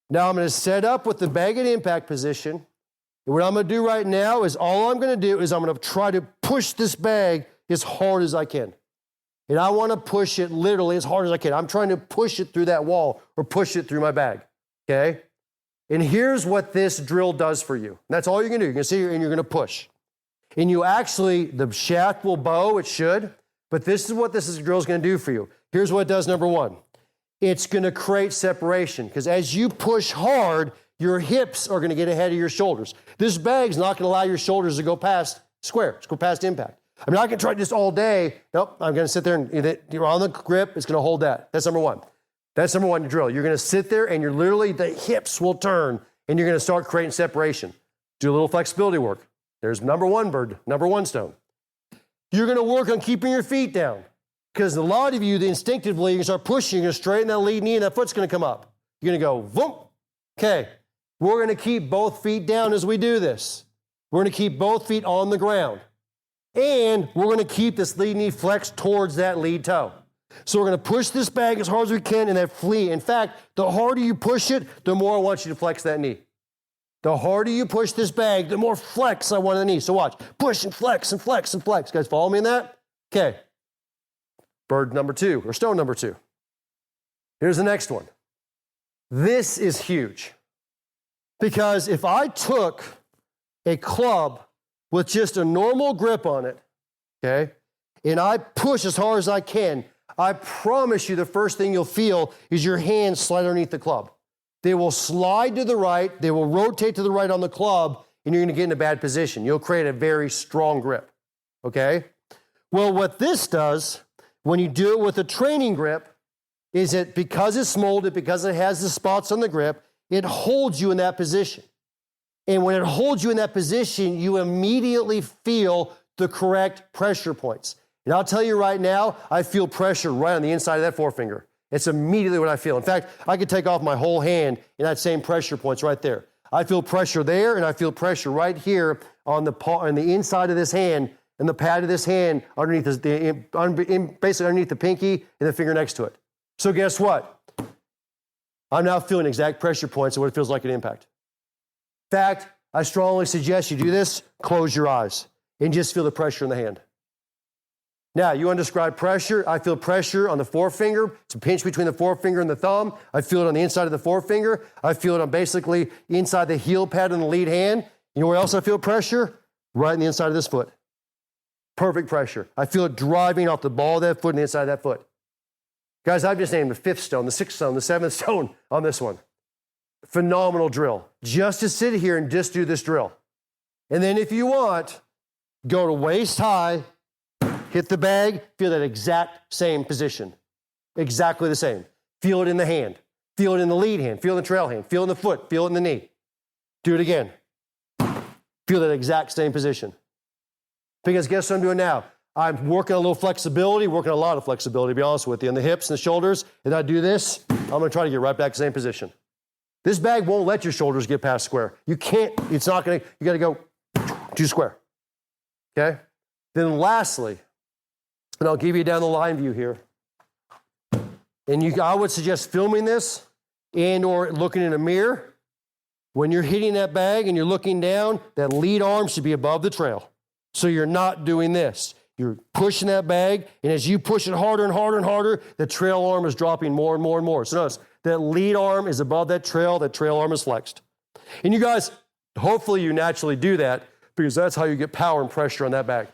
Now I'm going to set up with the bag at impact position. And what I'm going to do right now is all I'm going to do is I'm going to try to push this bag as hard as I can. And I want to push it literally as hard as I can. I'm trying to push it through that wall or push it through my bag. Okay? And here's what this drill does for you. That's all you're going to do. You're going to sit here and you're going to push. And you actually, the shaft will bow, it should, but this is what this drill is going to do for you. Here's what it does, number 1. It's going to create separation, because as you push hard, your hips are going to get ahead of your shoulders. This bag's not going to allow your shoulders to go past square, go past impact. I mean, I can try this all day. Nope, I'm going to sit there and you're on the grip. It's going to hold that. That's number one. That's number one drill. You're going to sit there and the hips will turn and you're going to start creating separation. Do a little flexibility work. There's number one bird, number one stone. You're going to work on keeping your feet down because a lot of you instinctively, you start pushing, you're going to straighten that lead knee and that foot's going to come up. You're going to go, boom. Okay, we're going to keep both feet down as we do this. We're going to keep both feet on the ground. And we're going to keep this lead knee flexed towards that lead toe. So we're going to push this bag as hard as we can in that flee. In fact, the harder you push it, the more I want you to flex that knee. The harder you push this bag, the more flex I want in the knee. So watch. Push and flex and flex and flex. Guys, follow me in that? Okay. Bird number two, or stone number two. Here's the next one. This is huge. Because if I took a club with just a normal grip on it, okay, and I push as hard as I can, I promise you the first thing you'll feel is your hands slide underneath the club. They will slide to the right, they will rotate to the right on the club, and you're going to get in a bad position. You'll create a very strong grip, okay? Well, what this does, when you do it with a training grip, is that because it's molded, because it has the spots on the grip, it holds you in that position. And when it holds you in that position, you immediately feel the correct pressure points. And I'll tell you right now, I feel pressure right on the inside of that forefinger. It's immediately what I feel. In fact, I could take off my whole hand in that same pressure points right there. I feel pressure there, and I feel pressure right here on the inside of this hand and the pad of this hand underneath basically underneath the pinky and the finger next to it. So guess what? I'm now feeling exact pressure points of what it feels like at impact. In fact, I strongly suggest you do this, close your eyes, and just feel the pressure in the hand. Now, you want to describe pressure? I feel pressure on the forefinger. It's a pinch between the forefinger and the thumb. I feel it on the inside of the forefinger. I feel it on basically inside the heel pad and the lead hand. You know where else I feel pressure? Right on the inside of this foot. Perfect pressure. I feel it driving off the ball of that foot and the inside of that foot. Guys, I've just named the fifth stone, the sixth stone, the seventh stone on this one. Phenomenal drill. Just to sit here and just do this drill. And then if you want, go to waist high, hit the bag, feel that exact same position. Exactly the same. Feel it in the hand. Feel it in the lead hand. Feel it in the trail hand. Feel it in the foot. Feel it in the knee. Do it again. Feel that exact same position. Because guess what I'm doing now? I'm working a little flexibility, working a lot of flexibility, to be honest with you, in the hips and the shoulders. And I do this, I'm going to try to get right back to the same position. This bag won't let your shoulders get past square. You can't, it's not going to, you got to go to square. Okay? Then lastly, and I'll give you down the line view here. And I would suggest filming this and or looking in a mirror. When you're hitting that bag and you're looking down, that lead arm should be above the trail. So you're not doing this. You're pushing that bag, and as you push it harder and harder and harder, the trail arm is dropping more and more and more. So notice, that lead arm is above that trail arm is flexed. And you guys, hopefully you naturally do that because that's how you get power and pressure on that bag.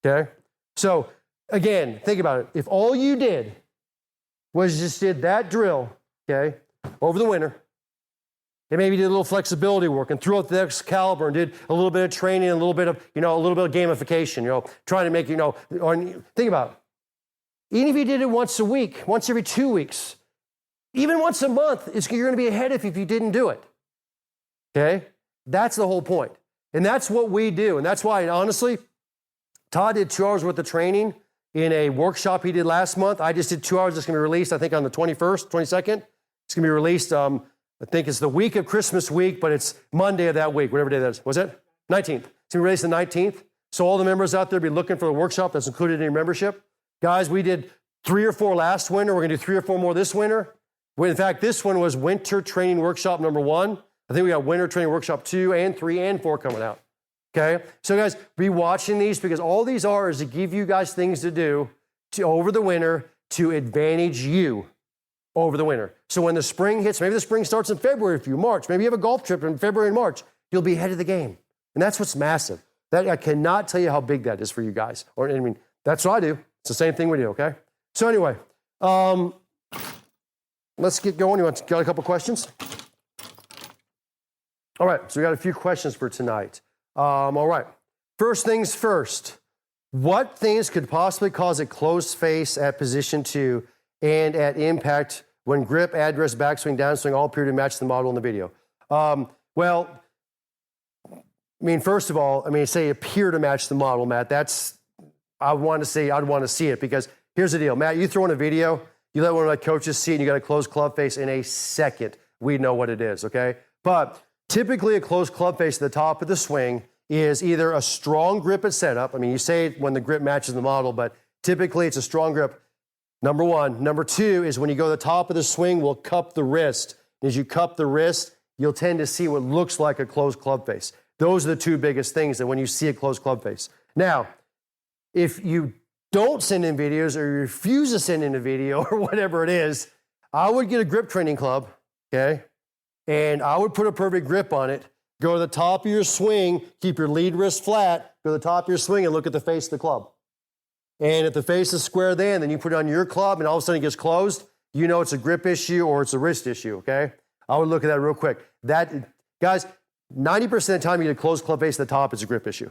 Okay? So again, think about it. If all you did was just did that drill, okay, over the winter, and maybe did a little flexibility work and threw out the Excalibur and did a little bit of training, a little bit of gamification, trying to make, or think about it. Even if you did it once a week, once every 2 weeks, even once a month, you're going to be ahead if you didn't do it. Okay? That's the whole point. And that's what we do. And that's why, honestly, Todd did 2 hours worth of training in a workshop he did last month. I just did 2 hours. It's going to be released, I think, on the 21st, 22nd. It's going to be released, I think it's the week of Christmas week, but it's Monday of that week, whatever day that is. Was it? 19th. It's going to be released the 19th. So all the members out there be looking for the workshop that's included in your membership. Guys, we did 3 or 4 last winter. We're going to do 3 or 4 more this winter. In fact, this one was Winter Training Workshop number 1. I think we got Winter Training Workshop 2 and 3 and 4 coming out. Okay? So guys, be watching these because all these are is to give you guys things to do over the winter to advantage you over the winter. So when the spring hits, maybe the spring starts in February for you, March, maybe you have a golf trip in February and March, you'll be ahead of the game. And that's what's massive. That I cannot tell you how big that is for you guys. That's what I do. It's the same thing we do, okay? So anyway, let's get going. You got a couple questions? All right, so we got a few questions for tonight. All right, first things first. What things could possibly cause a closed face at position 2 and at impact when grip, address, backswing, downswing all appear to match the model in the video? Well, I mean, first of all, say appear to match the model, Matt. I'd want to see it, because here's the deal. Matt, you throw in a video, you let one of my coaches see it, and you got a closed club face in a second. We know what it is, okay? But typically a closed club face at the top of the swing is either a strong grip at setup. I mean, you say it when the grip matches the model, but typically it's a strong grip, number one. Number two is when you go to the top of the swing, we'll cup the wrist. As you cup the wrist, you'll tend to see what looks like a closed club face. Those are the two biggest things that when you see a closed club face. Now, if you don't send in videos or you refuse to send in a video or whatever it is, I would get a grip training club, okay? And I would put a perfect grip on it, go to the top of your swing, keep your lead wrist flat, go to the top of your swing and look at the face of the club. And if the face is square then you put it on your club and all of a sudden it gets closed, you know it's a grip issue or it's a wrist issue, okay? I would look at that real quick. Guys, 90% of the time you get a closed club face at the top, it's a grip issue.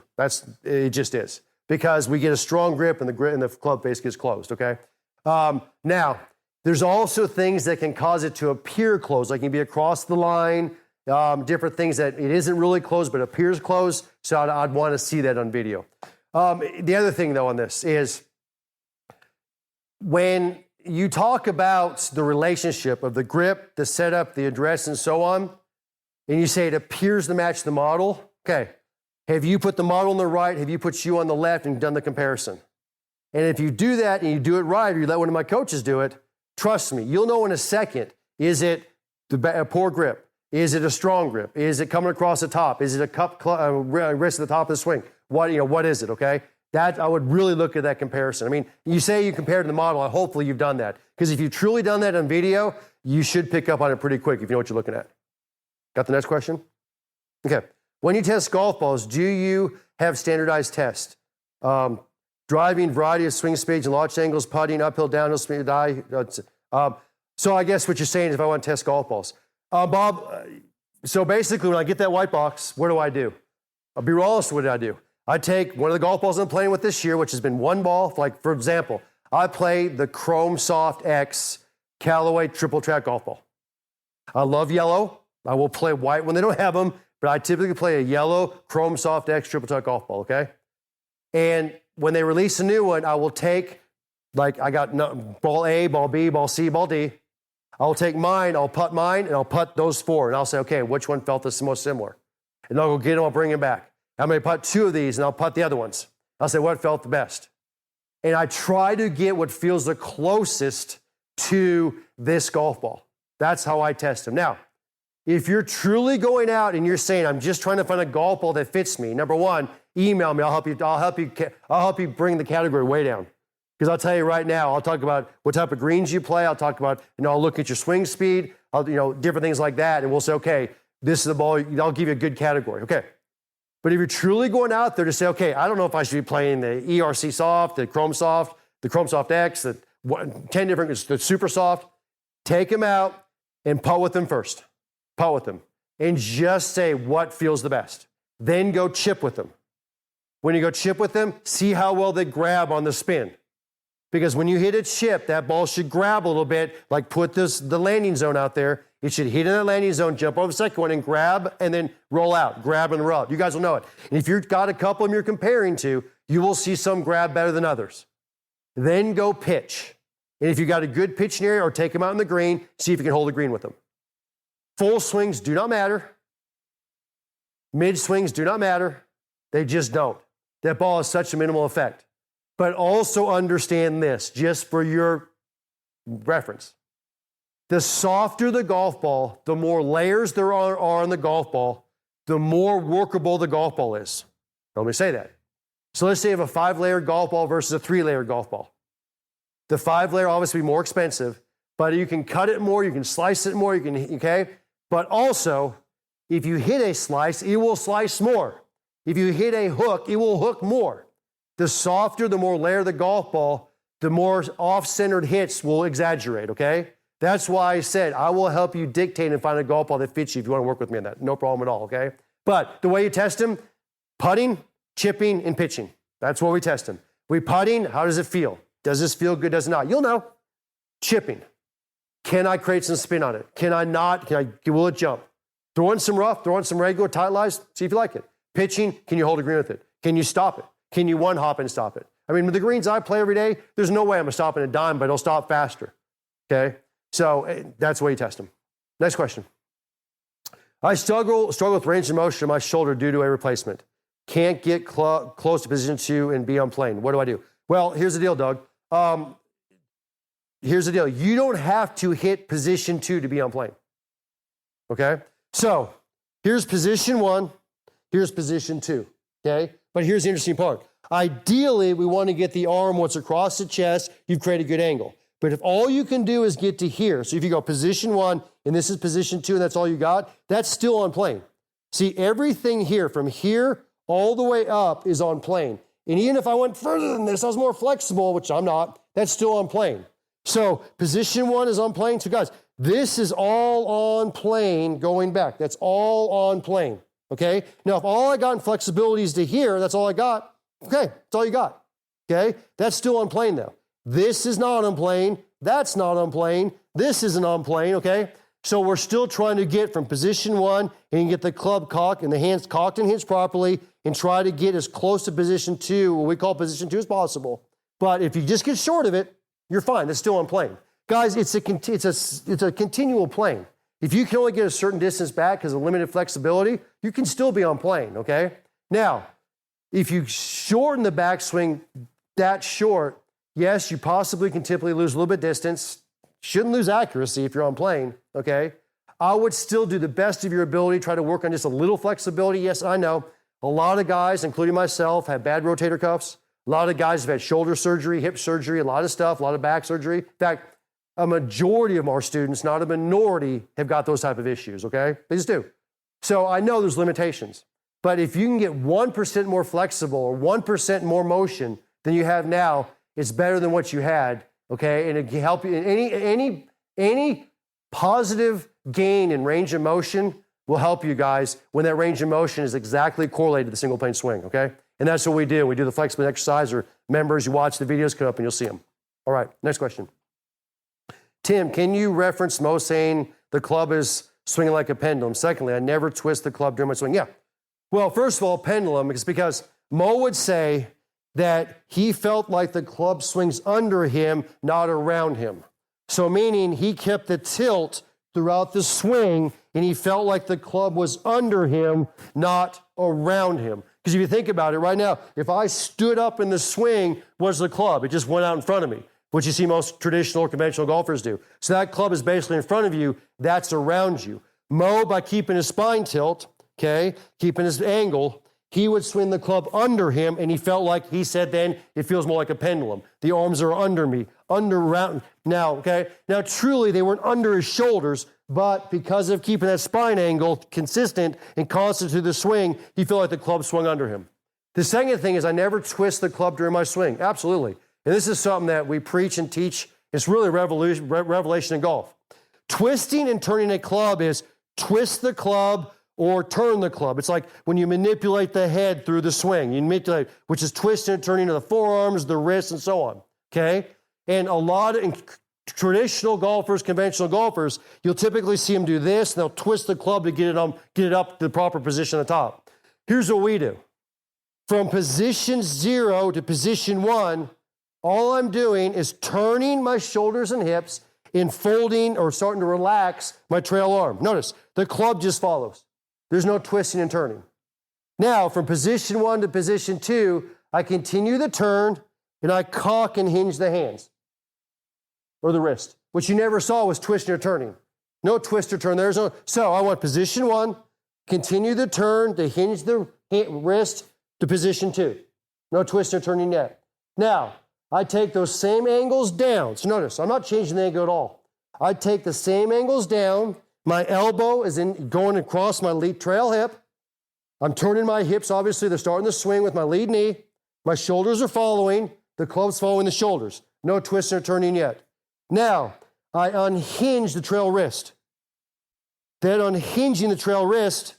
It just is. Because we get a strong grip and the club face gets closed, okay? Now, there's also things that can cause it to appear closed, like it can be across the line, different things that it isn't really closed but appears closed, so I'd want to see that on video. The other thing, though, on this is when you talk about the relationship of the grip, the setup, the address, and so on, and you say it appears to match the model, okay, have you put the model on the right, have you put you on the left and done the comparison? And if you do that and you do it right, or you let one of my coaches do it, trust me, you'll know in a second, is it a poor grip? Is it a strong grip? Is it coming across the top? Is it a cup wrist at the top of the swing? What is it, okay? That I would really look at that comparison. I mean, you say you compared to the model, hopefully you've done that. Because if you've truly done that on video, you should pick up on it pretty quick if you know what you're looking at. Got the next question? Okay. When you test golf balls, do you have standardized tests? Driving, variety of swing speeds and launch angles, putting, uphill, downhill, speed, die. So I guess what you're saying is if I want to test golf balls. Bob, so basically when I get that white box, what do? I'll be honest, what do? I take one of the golf balls I'm playing with this year, which has been one ball. Like, for example, I play the Chrome Soft X Callaway Triple Track golf ball. I love yellow. I will play white when they don't have them, but I typically play a yellow Chrome Soft X Triple Track golf ball, okay? And when they release a new one, I will take, like I got ball A, ball B, ball C, ball D. I'll take mine, I'll putt mine, and I'll putt those four. And I'll say, okay, which one felt the most similar? And I'll go get them, I'll bring them back. I'm going to putt two of these, and I'll putt the other ones. I'll say, what felt the best? And I try to get what feels the closest to this golf ball. That's how I test them. Now, if you're truly going out and you're saying, I'm just trying to find a golf ball that fits me, number one, email me. I'll help you bring the category way down. Because I'll tell you right now, I'll talk about what type of greens you play. I'll talk about, I'll look at your swing speed, different things like that. And we'll say, okay, this is the ball. I'll give you a good category. Okay. But if you're truly going out there to say, okay, I don't know if I should be playing the ERC Soft, the Chrome Soft X, the 10 different, the Super Soft, take them out and putt with them first. Putt with them. And just say what feels the best. Then go chip with them. When you go chip with them, see how well they grab on the spin. Because when you hit a chip, that ball should grab a little bit, like put the landing zone out there. It should hit in that landing zone, jump over the second one, and grab, and then roll out. Grab and roll out. You guys will know it. And if you've got a couple of them you're comparing to, you will see some grab better than others. Then go pitch. And if you've got a good pitching area, or take them out in the green, see if you can hold the green with them. Full swings do not matter. Mid swings do not matter. They just don't. That ball has such a minimal effect. But also understand this, just for your reference. The softer the golf ball, the more layers there are on the golf ball, the more workable the golf ball is. Let me say that. So let's say you have a 5-layered golf ball versus a 3-layered golf ball. The 5-layer obviously be more expensive, but you can cut it more, you can slice it more, okay? But also, if you hit a slice, it will slice more. If you hit a hook, it will hook more. The softer, the more layered the golf ball, the more off-centered hits will exaggerate, okay? That's why I said I will help you dictate and find a golf ball that fits you if you want to work with me on that. No problem at all, okay? But the way you test them, putting, chipping, and pitching. That's what we test them. We putting, how does it feel? Does this feel good, does it not? You'll know. Chipping. Can I create some spin on it? Can I not? Will it jump? Throw in some rough, throw in some regular, tight lies, see if you like it. Pitching, can you hold a green with it? Can you stop it? Can you one hop and stop it? I mean, with the greens I play every day, there's no way I'm stopping a dime, but it'll stop faster, okay? So that's the way you test them. Next question. I struggle with range of motion in my shoulder due to a replacement. Can't get close to position 2 and be on plane. What do I do? Well, here's the deal, Doug. Here's the deal. You don't have to hit position 2 to be on plane, okay? So here's position 1. Here's position 2, okay? But here's the interesting part. Ideally, we want to get the arm once across the chest. You've created a good angle. But if all you can do is get to here, so if you go position 1 and this is position 2 and that's all you got, that's still on plane. See, everything here, from here all the way up, is on plane. And even if I went further than this, I was more flexible, which I'm not, that's still on plane. So position 1 is on plane. So guys, this is all on plane going back. That's all on plane, okay? Now, if all I got in flexibility is to here, that's all I got, okay, that's all you got, okay? That's still on plane though. This is not on plane. That's not on plane. This isn't on plane, okay? So we're still trying to get from position 1 and get the club cocked and the hands cocked and hinged properly and try to get as close to position 2, what we call position 2, as possible. But if you just get short of it, you're fine. That's still on plane. Guys, it's a continual plane. If you can only get a certain distance back because of limited flexibility, you can still be on plane, okay? Now, if you shorten the backswing that short, yes, you possibly can typically lose a little bit distance. Shouldn't lose accuracy if you're on plane, okay? I would still do the best of your ability, try to work on just a little flexibility. Yes, I know. A lot of guys, including myself, have bad rotator cuffs. A lot of guys have had shoulder surgery, hip surgery, a lot of stuff, a lot of back surgery. In fact, a majority of our students, not a minority, have got those type of issues, okay? They just do. So I know there's limitations. But if you can get 1% more flexible or 1% more motion than you have now, it's better than what you had, okay? And it can help you. Any positive gain in range of motion will help you guys when that range of motion is exactly correlated to the single plane swing, okay? And that's what we do. We do the flexibility exercise, or members, you watch the videos come up and you'll see them. All right, next question. Tim, can you reference Mo saying the club is swinging like a pendulum? Secondly, I never twist the club during my swing. Yeah. Well, first of all, pendulum is because Mo would say that he felt like the club swings under him, not around him. So meaning he kept the tilt throughout the swing and he felt like the club was under him, not around him. Because if you think about it right now, if I stood up in the swing, what's the club? It just went out in front of me, which you see most traditional or conventional golfers do. So that club is basically in front of you, that's around you. Mo, by keeping his spine tilt, okay, keeping his angle, he would swing the club under him, and he felt like, he said then, it feels more like a pendulum. The arms are under me, around. Now, okay, now truly they weren't under his shoulders, but because of keeping that spine angle consistent and constant through the swing, he felt like the club swung under him. The second thing is I never twist the club during my swing. Absolutely. And this is something that we preach and teach. It's really a revelation in golf. Twisting and turning a club is twist the club or turn the club. It's like when you manipulate the head through the swing. You manipulate, which is twisting and turning of the forearms, the wrists, and so on. Okay? And a lot of traditional golfers, conventional golfers, you'll typically see them do this, and they'll twist the club to get it up to the proper position at the top. Here's what we do. From position 0 to position 1, all I'm doing is turning my shoulders and hips and folding or starting to relax my trail arm. Notice, the club just follows. There's no twisting and turning. Now, from position 1 to position 2, I continue the turn and I cock and hinge the hands or the wrist. What you never saw was twisting or turning. No twist or turn. There's no. So I want position 1, continue the turn to hinge the wrist to position 2. No twist or turning yet. Now, I take those same angles down. So notice, I'm not changing the angle at all. I take the same angles down. My elbow is going across my lead trail hip. I'm turning my hips. Obviously, they're starting the swing with my lead knee. My shoulders are following. The club's following the shoulders. No twisting or turning yet. Now, I unhinge the trail wrist. That unhinging the trail wrist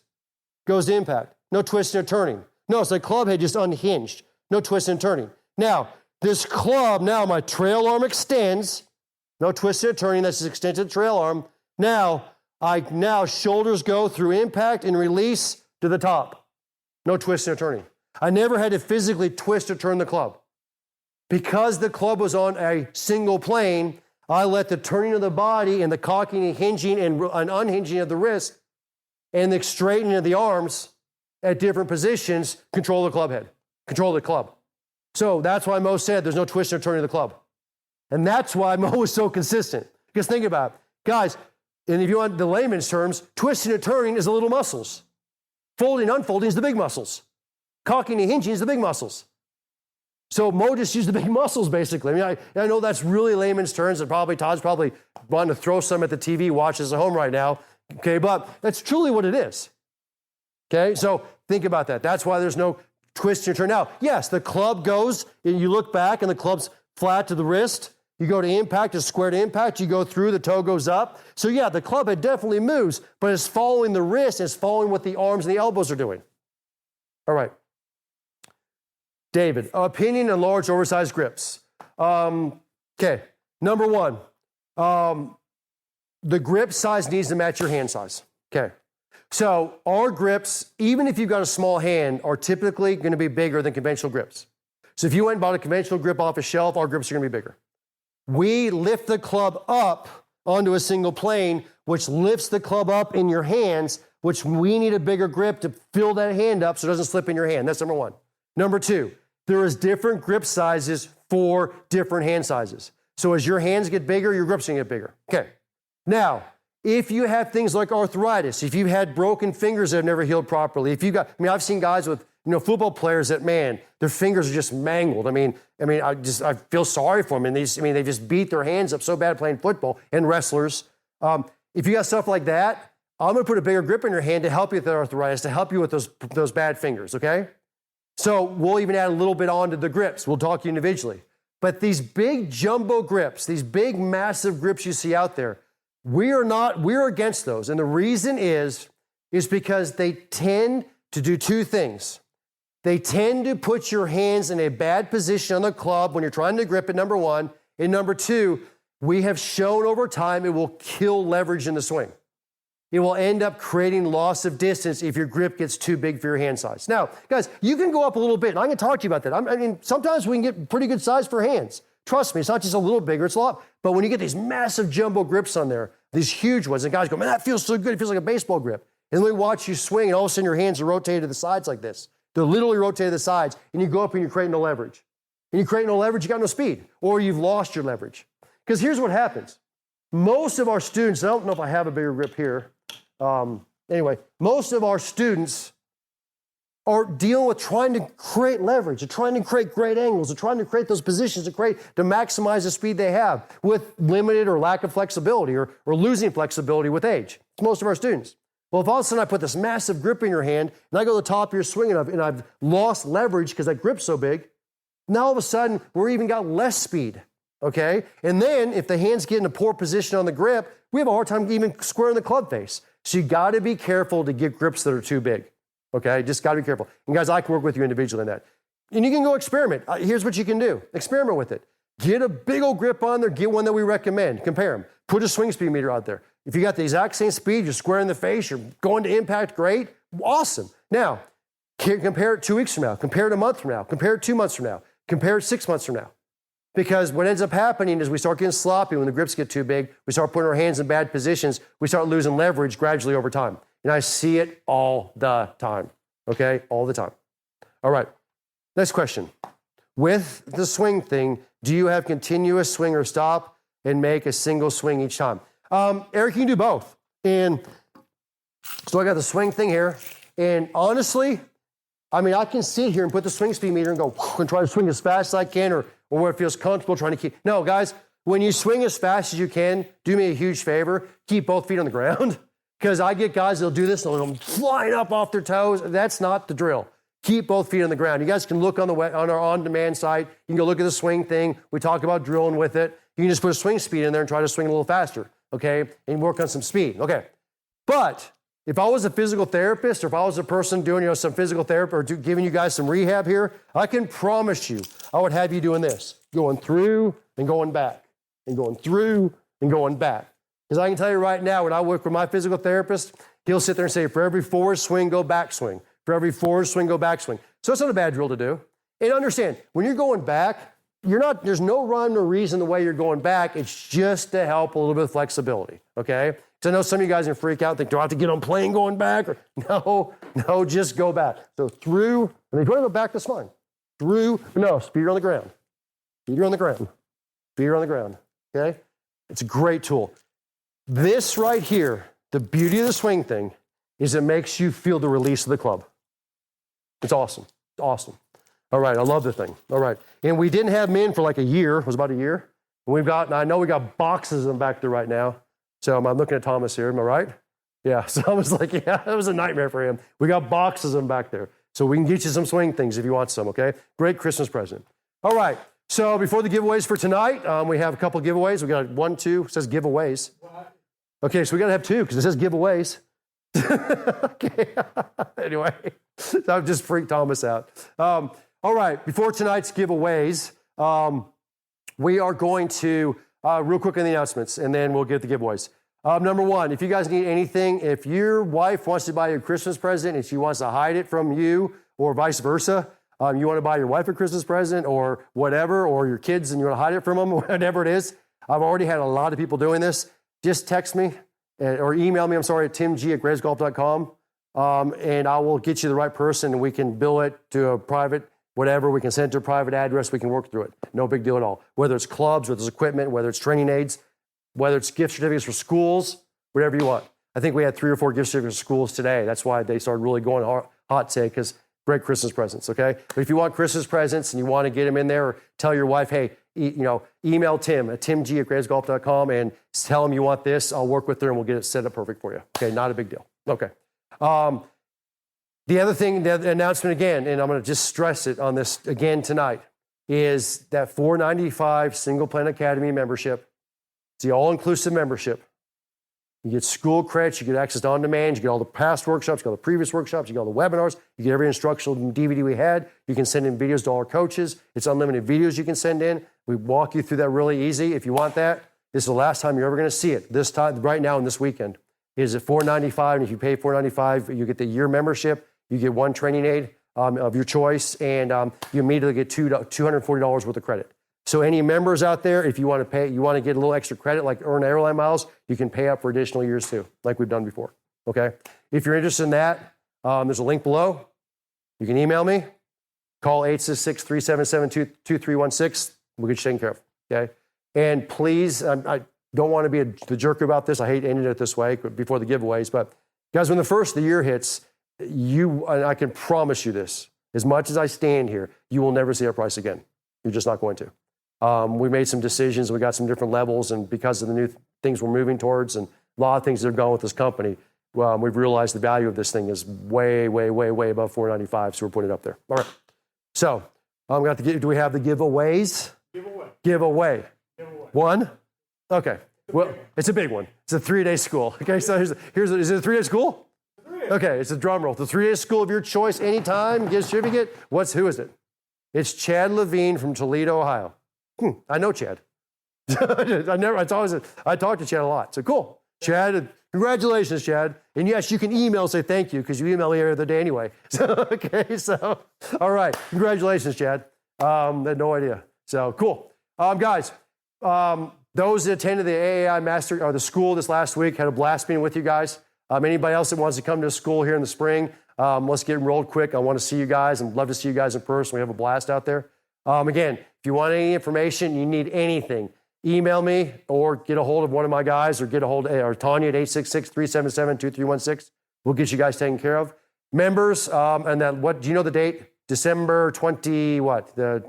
goes to impact. No twisting or turning. No, it's like club head just unhinged. No twisting and turning. Now, this club, now my trail arm extends. No twisting or turning, that's just extended trail arm. Now shoulders go through impact and release to the top. No twisting or turning. I never had to physically twist or turn the club. Because the club was on a single plane, I let the turning of the body and the cocking and hinging and unhinging of the wrist and the straightening of the arms at different positions control the club head, control the club. So that's why Mo said there's no twisting or turning of the club. And that's why Mo was so consistent. Because think about it. Guys, and if you want the layman's terms, twisting and turning is the little muscles. Folding and unfolding is the big muscles. Cocking and hinging is the big muscles. So Mo just used the big muscles, basically. I mean, I know that's really layman's terms, and Todd's probably wanting to throw some at the TV watches at home right now, okay? But that's truly what it is, okay? So think about that. That's why there's no twist or turn. Now, yes, the club goes, and you look back, and the club's flat to the wrist. You go to impact, it's square to impact. You go through, the toe goes up. So yeah, the club head definitely moves, but it's following the wrist, it's following what the arms and the elbows are doing. All right. David, opinion on large, oversized grips. Okay, number one, the grip size needs to match your hand size. Okay, so our grips, even if you've got a small hand, are typically going to be bigger than conventional grips. So if you went and bought a conventional grip off a shelf, our grips are going to be bigger. We lift the club up onto a single plane, which lifts the club up in your hands, which we need a bigger grip to fill that hand up so it doesn't slip in your hand. That's number one. Number two, there is different grip sizes for different hand sizes. So as your hands get bigger, your grip's gonna get bigger. Okay. Now, if you have things like arthritis, if you've had broken fingers that have never healed properly, if you've got, I've seen guys with, football players that, man, their fingers are just mangled. I feel sorry for them. And they just beat their hands up so bad playing football, and wrestlers. If you got stuff like that, I'm gonna put a bigger grip in your hand to help you with that arthritis, to help you with those bad fingers, okay? So we'll even add a little bit onto the grips. We'll talk individually. But these big jumbo grips, these big massive grips you see out there, we're against those. And the reason is because they tend to do two things. They tend to put your hands in a bad position on the club when you're trying to grip it, number one. And number two, we have shown over time it will kill leverage in the swing. It will end up creating loss of distance if your grip gets too big for your hand size. Now, guys, you can go up a little bit, and I'm going to talk to you about that. Sometimes we can get pretty good size for hands. Trust me, it's not just a little bigger, it's a lot. But when you get these massive jumbo grips on there, these huge ones, and guys go, man, that feels so good. It feels like a baseball grip. And then we watch you swing, and all of a sudden your hands are rotated to the sides like this. They're literally rotated to the sides, and you go up and you create no leverage. And you create no leverage, you got no speed, or you've lost your leverage. Because here's what happens. Most of our students, I don't know if I have a bigger grip here. Anyway, most of our students are dealing with trying to create leverage, they're trying to create great angles, they're trying to create those positions to maximize the speed they have with limited or lack of flexibility or losing flexibility with age. It's most of our students. Well, if all of a sudden I put this massive grip in your hand and I go to the top of your swing and I've lost leverage because that grip's so big, now all of a sudden we're even got less speed, okay? And then if the hands get in a poor position on the grip, we have a hard time even squaring the club face. So you got to be careful to get grips that are too big, okay? Just got to be careful. And guys, I can work with you individually on that. And you can go experiment. Here's what you can do. Experiment with it. Get a big old grip on there. Get one that we recommend. Compare them. Put a swing speed meter out there. If you got the exact same speed, you're squaring the face, you're going to impact, great, awesome. Now, compare it 2 weeks from now. Compare it a month from now. Compare it 2 months from now. Compare it 6 months from now. Because what ends up happening is we start getting sloppy when the grips get too big. We start putting our hands in bad positions. We start losing leverage gradually over time. And I see it all the time, okay? All the time. All right, next question. With the swing thing, do you have continuous swing or stop and make a single swing each time? Eric, you can do both. And so I got the swing thing here. And honestly, I can sit here and put the swing speed meter and go and try to swing as fast as I can or where it feels comfortable trying to keep. No, guys, when you swing as fast as you can, do me a huge favor, keep both feet on the ground. Because I get guys that'll do this and they'll come flying up off their toes. That's not the drill. Keep both feet on the ground. You guys can look on our on-demand site. You can go look at the swing thing. We talk about drilling with it. You can just put a swing speed in there and try to swing a little faster, okay? And work on some speed, okay? But if I was a physical therapist, or if I was a person doing some physical therapy or giving you guys some rehab here, I can promise you I would have you doing this, going through and going back, and going through and going back. Because I can tell you right now, when I work with my physical therapist, he'll sit there and say, for every forward swing, go back swing. For every forward swing, go back swing. So it's not a bad drill to do. And understand, when you're going back, there's no rhyme or reason the way you're going back. It's just to help a little bit of flexibility, okay? Because I know some of you guys are freak out, think, do I have to get on plane going back? Or, no, just go back. So through, and if you want to go back, that's fine. Through, no, feet are on the ground. Feet are on the ground. Feet are on the ground, okay? It's a great tool. This right here, the beauty of the swing thing is it makes you feel the release of the club. It's awesome. It's awesome. All right, I love the thing. All right. And we didn't have them in for like a year. It was about a year. And I know we got boxes of them back there right now. So I'm looking at Thomas here. Am I right? Yeah. So I was like, yeah, that was a nightmare for him. We got boxes of them back there. So we can get you some swing things if you want some, okay? Great Christmas present. All right. So before the giveaways for tonight, we have a couple of giveaways. We got 1, 2, it says giveaways. Okay, so we got to have 2 because it says giveaways. Okay. Anyway, so I've just freaked Thomas out. All right, before tonight's giveaways, we are going to, real quick on the announcements, and then we'll get the giveaways. Number 1, if you guys need anything, if your wife wants to buy you a Christmas present and she wants to hide it from you or vice versa, you want to buy your wife a Christmas present or whatever, or your kids and you want to hide it from them, whatever it is, I've already had a lot of people doing this. Just text me or email me, at timg@gravesgolf.com, and I will get you the right person and we can bill it to a private whatever, we can send it to a private address, we can work through it. No big deal at all. Whether it's clubs, whether it's equipment, whether it's training aids, whether it's gift certificates for schools, whatever you want. I think we had 3 or 4 gift certificates for schools today. That's why they started really going hot today, because great Christmas presents, okay? But if you want Christmas presents and you want to get them in there, or tell your wife, hey, email Tim at timg@gravesgolf.com and tell him you want this. I'll work with her and we'll get it set up perfect for you. Okay, not a big deal. Okay. The other thing, the announcement again, and I'm going to just stress it on this again tonight, is that $495 Single Plan Academy membership. It's the all-inclusive membership. You get school credits, you get access to on-demand, you get all the past workshops, you get all the previous workshops, you get all the webinars, you get every instructional DVD we had. You can send in videos to all our coaches. It's unlimited videos you can send in. We walk you through that really easy. If you want that, this is the last time you're ever going to see it. This time, right now and this weekend, is at $495, and if you pay $495, you get the year membership. You get 1 training aid of your choice, and you immediately get $240 worth of credit. So any members out there, if you want to pay, you want to get a little extra credit, like earn airline miles, you can pay up for additional years too, like we've done before. Okay. If you're interested in that, there's a link below. You can email me. Call 866-377-2316. We'll get you taken care of. Okay. And please, I don't want to be the jerk about this. I hate ending it this way before the giveaways, but guys, when the first of the year hits, I can promise you this, as much as I stand here, you will never see our price again. You're just not going to. We made some decisions. We got some different levels, and because of the new things we're moving towards and a lot of things that are going with this company, we've realized the value of this thing is way, way, way, way above $495, so we're putting it up there. All right. So do we have the giveaways? Giveaway. 1? Okay. Well, it's a big one. It's a 3-day school. Okay, so is it a 3-day school? Okay, it's a drum roll. The 3-day school of your choice, anytime, get a certificate. Who is it? It's Chad Levine from Toledo, Ohio. I know Chad. I talk to Chad a lot. So cool. Chad, congratulations, Chad. And yes, you can email and say thank you, because you email me every other day anyway. So, all right. Congratulations, Chad. I had no idea. So cool. Guys, those that attended the AAI Master, or the school this last week, had a blast being with you guys. Anybody else that wants to come to school here in the spring, let's get enrolled quick. I want to see you guys and love to see you guys in person. We have a blast out there. Again, if you want any information, you need anything, email me or get a hold of one of my guys, or get a hold of Tanya at 866-377-2316. We'll get you guys taken care of. Members, and then what, do you know the date? December 20, what? The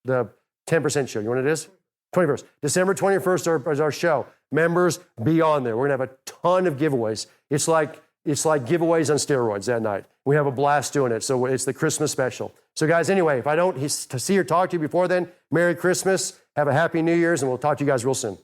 10% show. You know what it is? 21st. December 21st is our show. Members, be on there. We're going to have a ton of giveaways. It's like It's like giveaways on steroids that night. We have a blast doing it. So it's the Christmas special. So guys, anyway, if I don't see or talk to you before then, Merry Christmas. Have a Happy New Year's, and we'll talk to you guys real soon.